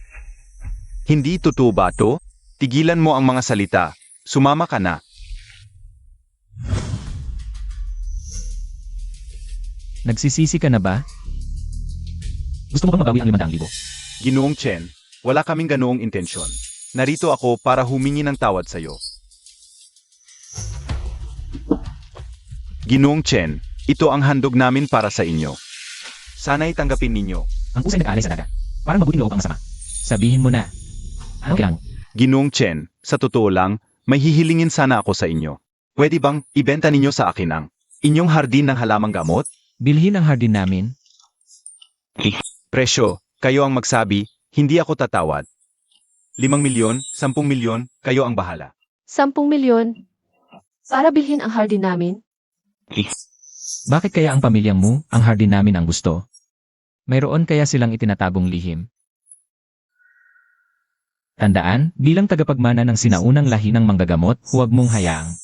hindi totoo ba to? Tigilan mo ang mga salita. Sumama ka na. Nagsisisi ka na ba? Gusto mo bang mabawi ang 500,000? Ginoong Chen, wala kaming ganoong intensyon. Narito ako para humingi ng tawad sa iyo. Ginoong Chen, ito ang handog namin para sa inyo. Sana'y tanggapin ninyo. Ang pusay nag-aalay sa daga. Parang mabuting loob ang masama. Sabihin mo na. Ano kailangan? Ginoong Chen, sa totoo lang, may hihilingin sana ako sa inyo. Pwede bang ibenta ninyo sa akin ang inyong hardin ng halamang gamot? Bilhin ang hardin namin. Presyo, kayo ang magsabi, hindi ako tatawad. 5 milyon, 10 milyon, kayo ang bahala. 10 milyon. Para bilhin ang hardin namin. Bakit kaya ang pamilyang mo, ang hardin namin ang gusto? Mayroon kaya silang itinatagong lihim? Tandaan, bilang tagapagmana ng sinaunang lahi ng manggagamot, huwag mong hayaang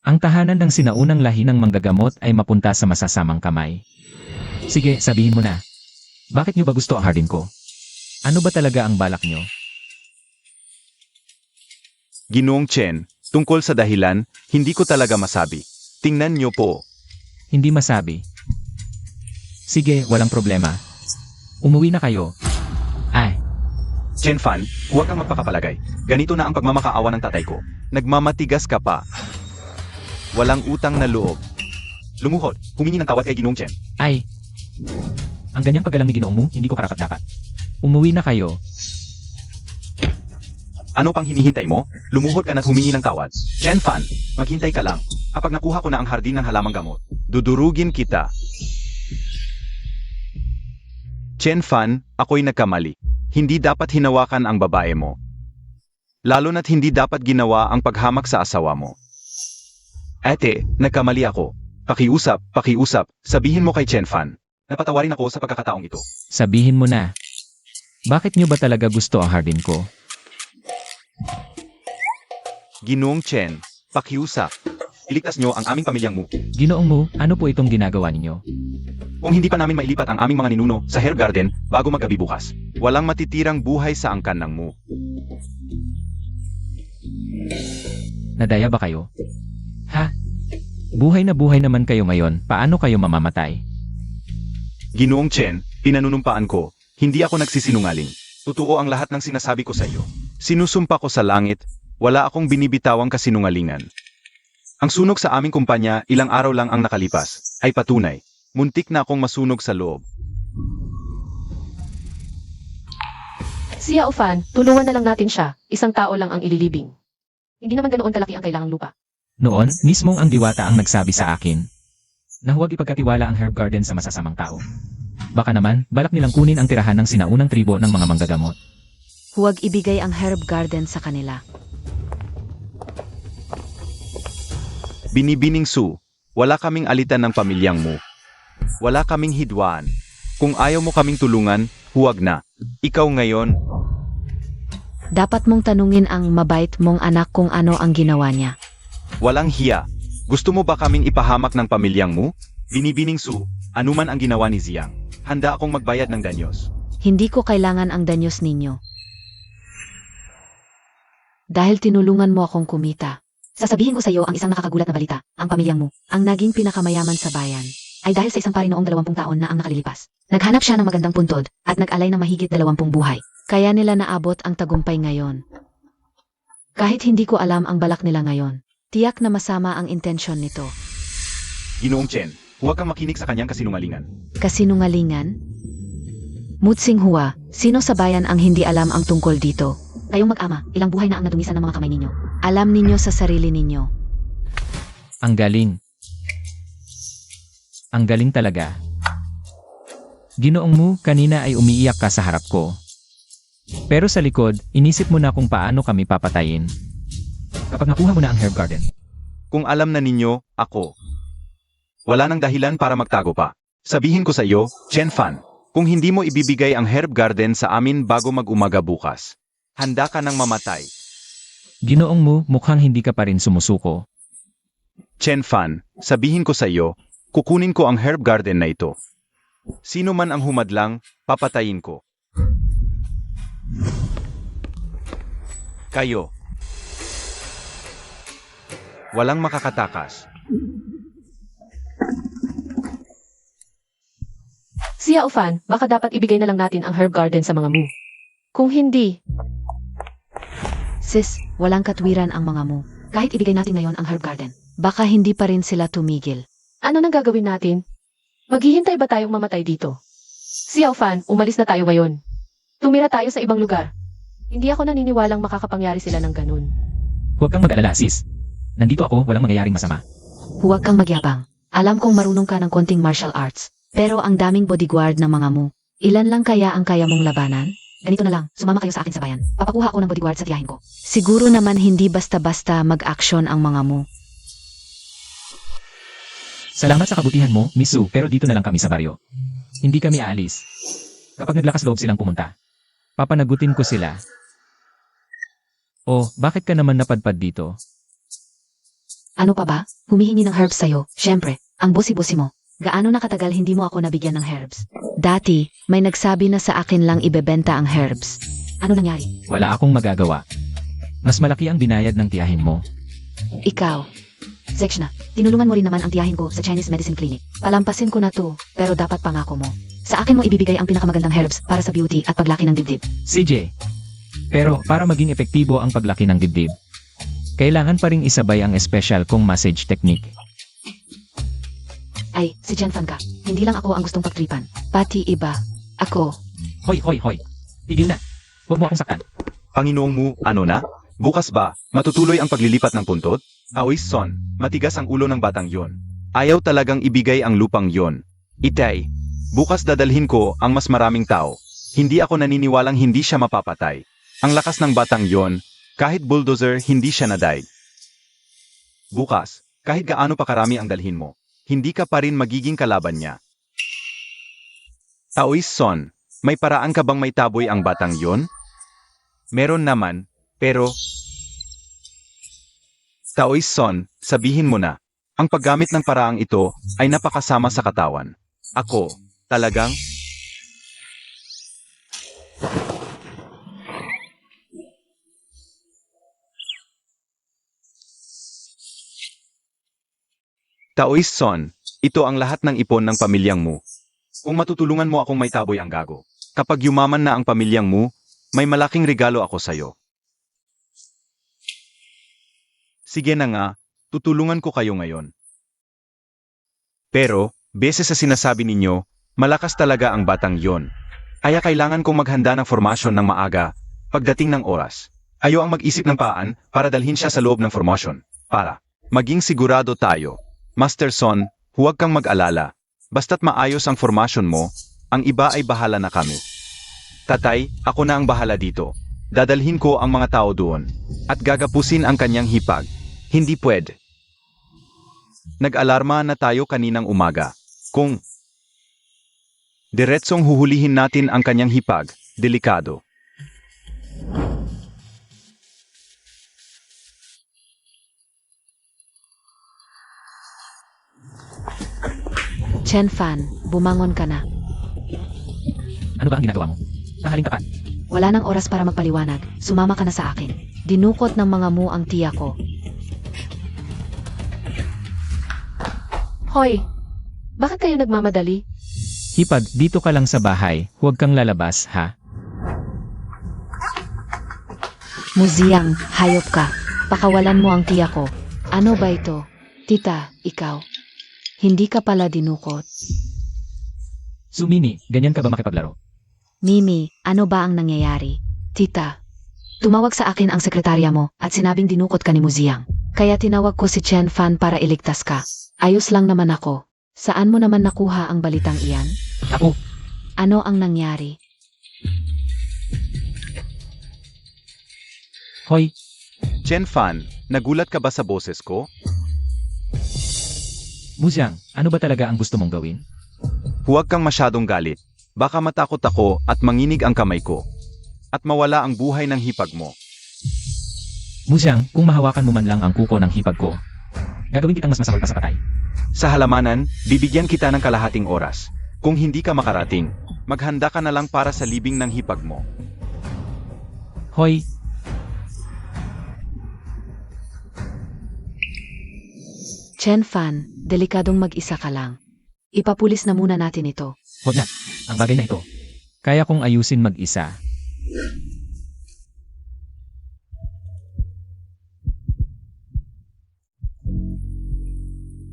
ang tahanan ng sinaunang lahi ng manggagamot ay mapunta sa masasamang kamay. Sige, sabihin mo na. Bakit nyo ba gusto ang hardin ko? Ano ba talaga ang balak nyo? Ginoong Chen, tungkol sa dahilan, hindi ko talaga masabi. Tingnan nyo po. Hindi masabi. Sige, walang problema. Umuwi na kayo. Ay, Chen Fan, huwag kang magpakapalagay. Ganito na ang pagmamakaawa ng tatay ko. Nagmamatigas ka pa. Walang utang na loob. Lumuhod, humingi ng tawad kay Ginoong Chen. ay. Ang ganyang paggalang ni Ginoong mo, hindi ko karapat-dapat. Umuwi na kayo. Ano pang hinihintay mo? Lumuhod ka na't humingi ng tawad. Chen Fan, maghintay ka lang. Kapag nakuha ko na ang hardin ng halamang gamot, dudurugin kita. Chen Fan, ako'y nagkamali. Hindi dapat hinawakan ang babae mo. Lalo na't hindi dapat ginawa ang paghamak sa asawa mo. Ate, nagkamali ako. Pakiusap, sabihin mo kay Chen Fan. Napatawarin ako sa pagkakataong ito. Sabihin mo na. Bakit nyo ba talaga gusto ang hardin ko? Ginoong Chen, pakiusap. Iligtas nyo ang aming pamilyang mo. Ginoong mo, ano po itong ginagawa ninyo? Kung hindi pa namin mailipat ang aming mga ninuno sa Hair Garden bago maggabi bukas, walang matitirang buhay sa angkan ng mo. Nadaya ba kayo? Ha? Buhay naman kayo ngayon, paano kayo mamamatay? Ginoong Chen, pinanunumpaan ko, hindi ako nagsisinungaling. Totoo ang lahat ng sinasabi ko sa iyo. Sinusumpa ko sa langit, wala akong binibitawang kasinungalingan. Ang sunog sa aming kumpanya ilang araw lang ang nakalipas, ay patunay. Muntik na akong masunog sa loob. Sia Ofan, tulungan na lang natin siya. Isang tao lang ang ililibing. Hindi naman ganoon kalaki ang kailangang lupa. Noon, mismong ang diwata ang nagsabi sa akin na huwag ipagkatiwala ang herb garden sa masasamang tao. Baka naman, balak nilang kunin ang tirahan ng sinaunang tribo ng mga manggagamot. Huwag ibigay ang herb garden sa kanila. Binibining Su, wala kaming alitan ng pamilyang mo. Wala kaming hidwaan. Kung ayaw mo kaming tulungan, huwag na. Ikaw ngayon, Dapat mong tanungin ang mabait mong anak kung ano ang ginawa niya. walang hiya. Gusto mo ba kaming ipahamak ng pamilyang mo? Binibining Su, anuman ang ginawa ni Ziyang, handa akong magbayad ng danyos. Hindi ko kailangan ang danyos ninyo. Dahil tinulungan mo akong kumita. Sasabihin ko sa iyo ang isang nakakagulat na balita. Ang pamilyang mo, ang naging pinakamayaman sa bayan, ay dahil sa isang pari noong 20 taon na ang nakalilipas. Naghanap siya ng magandang puntod at nag-alay ng mahigit 20 buhay. Kaya nila naabot ang tagumpay ngayon. Kahit hindi ko alam ang balak nila ngayon, tiyak na masama ang intensyon nito. Ginoong Chen, huwag kang makinig sa kanyang kasinungalingan. Kasinungalingan? Mutsing Hua, sino sa bayan ang hindi alam ang tungkol dito? Kayong mag-ama, ilang buhay na ang nadumisan ng mga kamay ninyo. Alam ninyo sa sarili ninyo. Ang galing. Ang galing talaga. Ginoong mo, kanina ay umiiyak ka sa harap ko. Pero sa likod, inisip mo na kung paano kami papatayin. Kapag nakuha mo na ang herb garden, Kung alam na ninyo, ako. Wala nang dahilan para magtago pa. Sabihin ko sa iyo, Chen Fan, kung hindi mo ibibigay ang herb garden sa amin bago mag-umaga bukas, handa ka nang mamatay. ginoong mo, mukhang hindi ka pa rin sumusuko. Chen Fan, sabihin ko sa iyo, kukunin ko ang herb garden na ito. Sino man ang humadlang, papatayin ko. Kayo. Walang makakatakas. Sia Ofan, baka dapat ibigay na lang natin ang herb garden sa mga mu. Kung hindi, Sis, walang katwiran ang mga mo. Kahit ibigay natin ngayon ang herb garden, baka hindi pa rin sila tumigil. ano nang gagawin natin? Maghihintay ba tayong mamatay dito? Sia Ofan, umalis na tayo ngayon. Tumira tayo sa ibang lugar. Hindi ako naniniwalang makakapangyari sila ng ganun. Huwag kang mag-alala, sis. Nandito ako, walang mangyayaring masama. Huwag kang magyabang. Alam kong marunong ka ng konting martial arts. Pero ang daming bodyguard ng mga mo. Ilan lang kaya ang kaya mong labanan? Ganito na lang, sumama kayo sa akin sa bayan. Papakuha ako ng bodyguard sa tiyahin ko. Siguro naman hindi basta-basta mag-action ang mga mo. Salamat sa kabutihan mo, Miss Su, pero dito na lang kami sa baryo. Hindi kami aalis. Kapag naglakas loob silang pumunta, papanagutin ko sila. Oh, bakit ka naman napadpad dito? Ano pa ba? Humihingi ng herbs sa'yo. Siyempre, ang busi-busi mo. Gaano na katagal hindi mo ako nabigyan ng herbs? Dati, may nagsabi na sa akin lang ibebenta ang herbs. Ano nangyari? Wala akong magagawa. Mas malaki ang binayad ng tiyahin mo. Ikaw. Zexna, tinulungan mo rin naman ang tiyahin ko sa Chinese Medicine Clinic. Palampasin ko na to, pero dapat pangako mo. Sa akin mo ibibigay ang pinakamagandang herbs para sa beauty at paglaki ng dibdib. CJ. Pero para maging epektibo ang paglaki ng dibdib, kailangan pa ring isabay ang espesyal kong massage technique. Ay, si Jen Fan ka. Hindi lang ako ang gustong pagtripan. Pati iba. Ako. Hoy, hoy, hoy. Tigil na. Huwag mo akong saktan. Panginoong mo, ano na? Bukas ba, matutuloy ang paglilipat ng puntod? Aoy Son, matigas ang ulo ng batang yon. Ayaw talagang ibigay ang lupang yon. Itay, bukas dadalhin ko ang mas maraming tao. Hindi ako naniniwalang hindi siya mapapatay. Ang lakas ng batang yon, kahit bulldozer hindi siya nadaig. Bukas, kahit gaano pa karami ang dalhin mo, hindi ka pa rin magiging kalaban niya. Aoy Son, may paraan ka bang may taboy ang batang yon? Meron naman, pero... Taoy Son, sabihin mo na, ang paggamit ng paraang ito ay napakasama sa katawan. Ako, talagang... Taoy Son, ito ang lahat ng ipon ng pamilyang mo. Kung matutulungan mo akong may taboy ang gago, kapag yumaman na ang pamilyang mo, may malaking regalo ako sa'yo. Sige na nga, tutulungan ko kayo ngayon. Pero, beses sa sinasabi ninyo, malakas talaga ang batang yon. Kaya kailangan kong maghanda ng formasyon ng maaga, pagdating ng oras. Ayo ang mag-isip ng paan para dalhin siya sa loob ng formasyon. Para maging sigurado tayo. Master Son, huwag kang mag-alala. Basta't maayos ang formasyon mo, ang iba ay bahala na kami. Tatay, ako na ang bahala dito. Dadalhin ko ang mga tao doon. At gagapusin ang kanyang hipag. Hindi pwede. Nag-alarma na tayo kaninang umaga. Kung diretsong huhulihin natin ang kanyang hipag, delikado. Chen Fan, bumangon ka na. Ano ba ang ginagawa mo? Mahaling tapat. Wala nang oras para magpaliwanag. Sumama ka na sa akin. Dinukot ng mga mu ang tiya ko. Hoy, bakit kayo nagmamadali? Hipag, dito ka lang sa bahay. Huwag kang lalabas, ha? Muziyang, hayop ka. Pakawalan mo ang tiya ko. Ano ba ito? Tita, ikaw. Hindi ka pala dinukot. Sumini, ganyan ka ba makipaglaro? Mimi, ano ba ang nangyayari? Tita, tumawag sa akin ang sekretarya mo at sinabing dinukot ka ni Muziyang. Kaya tinawag ko si Chen Fan para iligtas ka. Ayos lang naman ako. Saan mo naman nakuha ang balitang iyan? Ako, Ano ang nangyari? hoy, Chen Fan, nagulat ka ba sa boses ko? Muziyang, ano ba talaga ang gusto mong gawin? Huwag kang masyadong galit. Baka matakot ako at manginig ang kamay ko. At mawala ang buhay ng hipag mo. Muziyang, kung mahawakan mo man lang ang kuko ng hipag ko, gagawin kitang mas masakit pa sa patay. Sa halamanan, bibigyan kita ng kalahating oras. Kung hindi ka makarating, maghanda ka na lang para sa libing ng hipag mo. Hoy, Chen Fan, delikadong mag-isa ka lang. Ipapulis na muna natin ito. huwag na. Ang bagay na ito. Kaya kong ayusin mag-isa.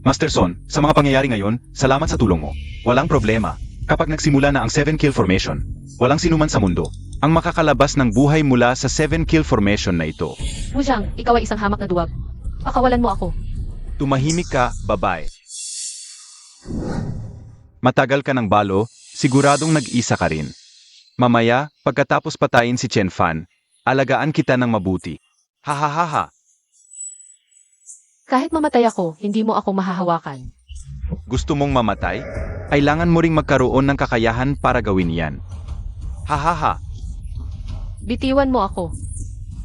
Master Son, sa mga pangyayari ngayon, salamat sa tulong mo. Walang problema. Kapag nagsimula na ang 7-kill formation, walang sinuman sa mundo ang makakalabas ng buhay mula sa 7-kill formation na ito. Muziyang, ikaw ay isang hamak na duwag. Pakawalan mo ako. Tumahimik ka, babae. Matagal ka ng balo, siguradong nag-isa ka rin. Mamaya, pagkatapos patayin si Chen Fan, alagaan kita ng mabuti. Hahaha. Kahit mamatay ako, hindi mo ako mahahawakan. Gusto mong mamatay? Kailangan mo ring magkaroon ng kakayahan para gawin yan. Hahaha. Bitiwan mo ako.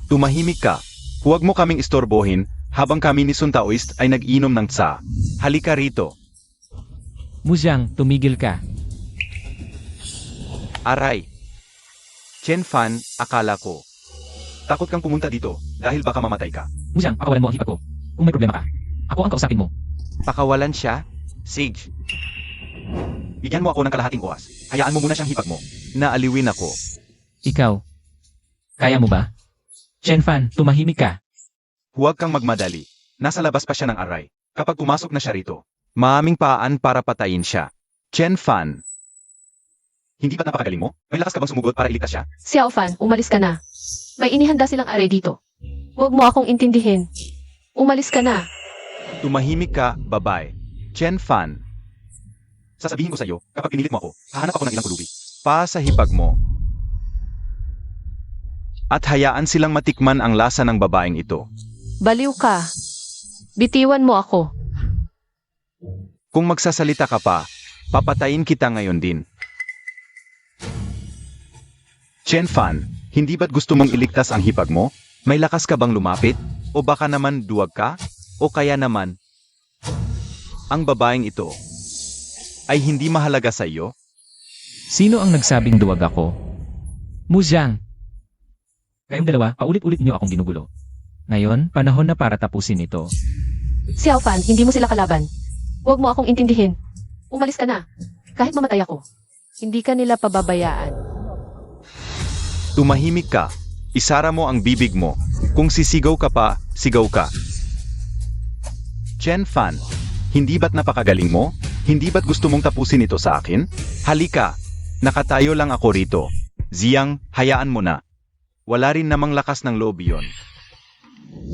Tumahimik ka. Huwag mo kaming istorbohin habang kami ni Sun Taoist ay nag-inom ng tsa. Halika rito. Muziyang, tumigil ka. Aray. Chen Fan, akala ko. Takot kang pumunta dito dahil baka mamatay ka. Muziyang, pakawalan mo ang hipag ko. Kung may problema ka, ako ang kausapin mo. Pakawalan siya? Sige. Bigyan mo ako ng kalahating oras. Hayaan mo muna siyang hipag mo. Naaliwin ako. Ikaw, kaya mo ba? Chen Fan, tumahimik ka. Huwag kang magmadali. Nasa labas pa siya ng aray. Kapag pumasok na siya rito, maaming paan para patayin siya. Chen Fan. Hindi ba't napakagaling mo? May lakas ka bang sumugod para iligtas siya? Xiao Fan, umalis ka na. May inihanda silang aray dito. Huwag mo akong intindihin. Umalis ka na. Tumahimik ka, babae. Chen Fan. Sasabihin ko sa'yo, kapag pinilit mo ako, hahanap ako ng ilang kulubi. Pa sa hipag mo. At hayaan silang matikman ang lasa ng babaeng ito. Baliw ka. Bitiwan mo ako. Kung magsasalita ka pa, papatayin kita ngayon din. Chen Fan, hindi ba't gusto mong iligtas ang hipag mo? May lakas ka bang lumapit? O baka naman duwag ka? O kaya naman, ang babaeng ito ay hindi mahalaga sa iyo? Sino ang nagsabing duwag ako? Muziyang! Kayong dalawa, paulit-ulit niyo akong ginugulo. Ngayon, panahon na para tapusin ito. Xiao Fan, hindi mo sila kalaban. Huwag mo akong intindihin. Umalis ka na. Kahit mamatay ako. Hindi ka nila pababayaan. Tumahimik ka. Isara mo ang bibig mo. Kung sisigaw ka pa, sigaw ka. Chen Fan, hindi ba't napakagaling mo? Hindi ba't gusto mong tapusin ito sa akin? Halika, nakatayo lang ako rito. Ziyang, hayaan mo na. Wala rin namang lakas ng loob yon.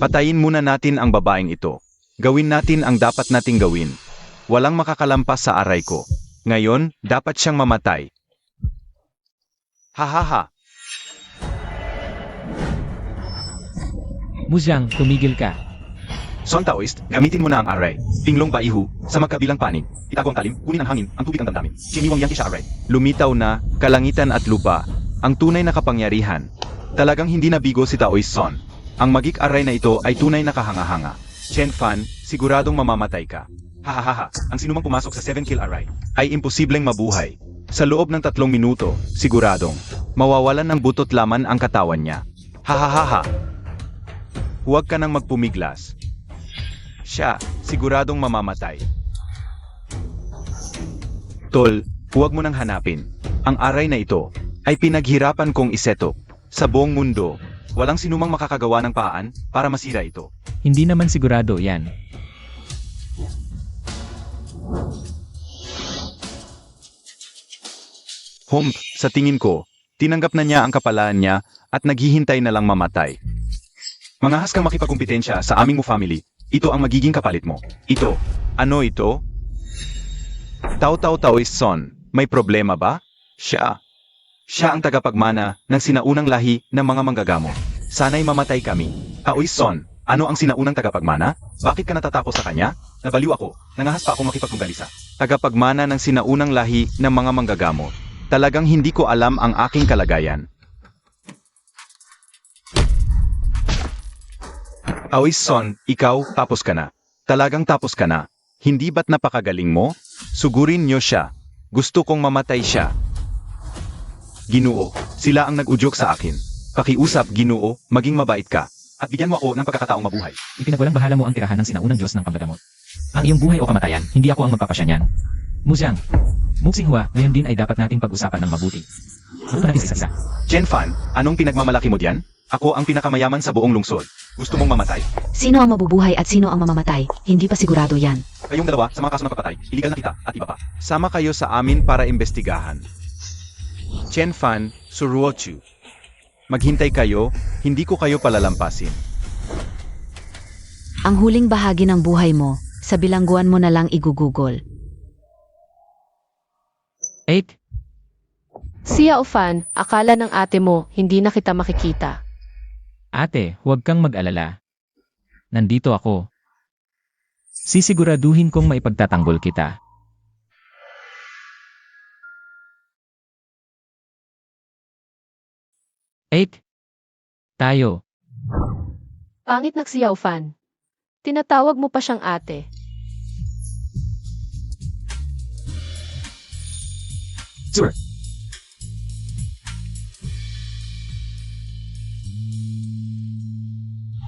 Patayin muna natin ang babaeng ito. Gawin natin ang dapat nating gawin. Walang makakalampas sa aray ko. Ngayon, dapat siyang mamatay. Hahaha. Muzhang, tumigil ka. Son Taoist, gamitin mo na ang aray. Pinglong baihu, sa magkabilang panig. Itago ang talim, kunin ang hangin, ang tubig ang damdamin. Siniwang yang siya aray. Lumitaw na, kalangitan at lupa, ang tunay na kapangyarihan. Talagang hindi nabigo si Taoist Son. Ang magik aray na ito ay tunay na kahanga-hanga. Chen Fan, siguradong mamamatay ka. Hahaha, ang sinumang pumasok sa 7-kill aray ay imposibleng mabuhay. Sa loob ng 3 minuto, siguradong, mawawalan ng butot laman ang katawan niya. Hahaha. Huwag ka nang magpumiglas. Siya, siguradong mamamatay. Tol, huwag mo nang hanapin. Ang aray na ito ay pinaghirapan kong iseto. Sa buong mundo, walang sinumang makakagawa ng paan para masira ito. Hindi naman sigurado yan. Sa tingin ko, tinanggap na niya ang kapalaan niya at naghihintay na lang mamatay. Mangahas kang makipagkumpetensya sa aming mo family. Ito ang magiging kapalit mo. Ito. Ano ito? Taoist Son, may problema ba? Siya ang tagapagmana ng sinaunang lahi ng mga manggagamo. Sana'y mamatay kami. Taoist Son, ano ang sinaunang tagapagmana? Bakit ka natatakot sa kanya? Nabaliw ako. Nangahas pa ako makipagpunggalisa. Tagapagmana ng sinaunang lahi ng mga manggagamo. Talagang hindi ko alam ang aking kalagayan. Taoist Son, ikaw, tapos ka na. Talagang tapos ka na. Hindi ba't napakagaling mo? Sugurin niyo siya. Gusto kong mamatay siya. Ginoo, sila ang nag-udyok sa akin. Pakiusap, Ginoo, maging mabait ka. At bigyan mo ako ng pagkakataong mabuhay. Ipinagwalang bahala mo ang tirahan ng sinaunang Diyos ng panggagamot. Ang iyong buhay o kamatayan, hindi ako ang magpapasya niyan. Muzhang, Muxinghua, ngayon din ay dapat nating pag-usapan ng mabuti. Buto natin sa isa-isa. Chen Fan, anong pinagmamalaki mo diyan? Ako ang pinakamayaman sa buong lungsod. Gusto mong mamatay? Sino ang mabubuhay at sino ang mamamatay? Hindi pa sigurado yan. Kayong dalawa sa mga kaso ng pagpatay, iligal na kita at iba pa. Sama kayo sa amin para imbestigahan. Chen Fan, Suruochu. Maghintay kayo, hindi ko kayo palalampasin. Ang huling bahagi ng buhay mo, sa bilangguan mo na lang igugugol. 8. Xiao Fan, akala ng ate mo, hindi na kita makikita. Ate, huwag kang mag-alala. Nandito ako. Sisiguraduhin kong maipagtatanggol kita. 8. Tayo. Pangit na Xiao Fan. Tinatawag mo pa siyang ate. Sure.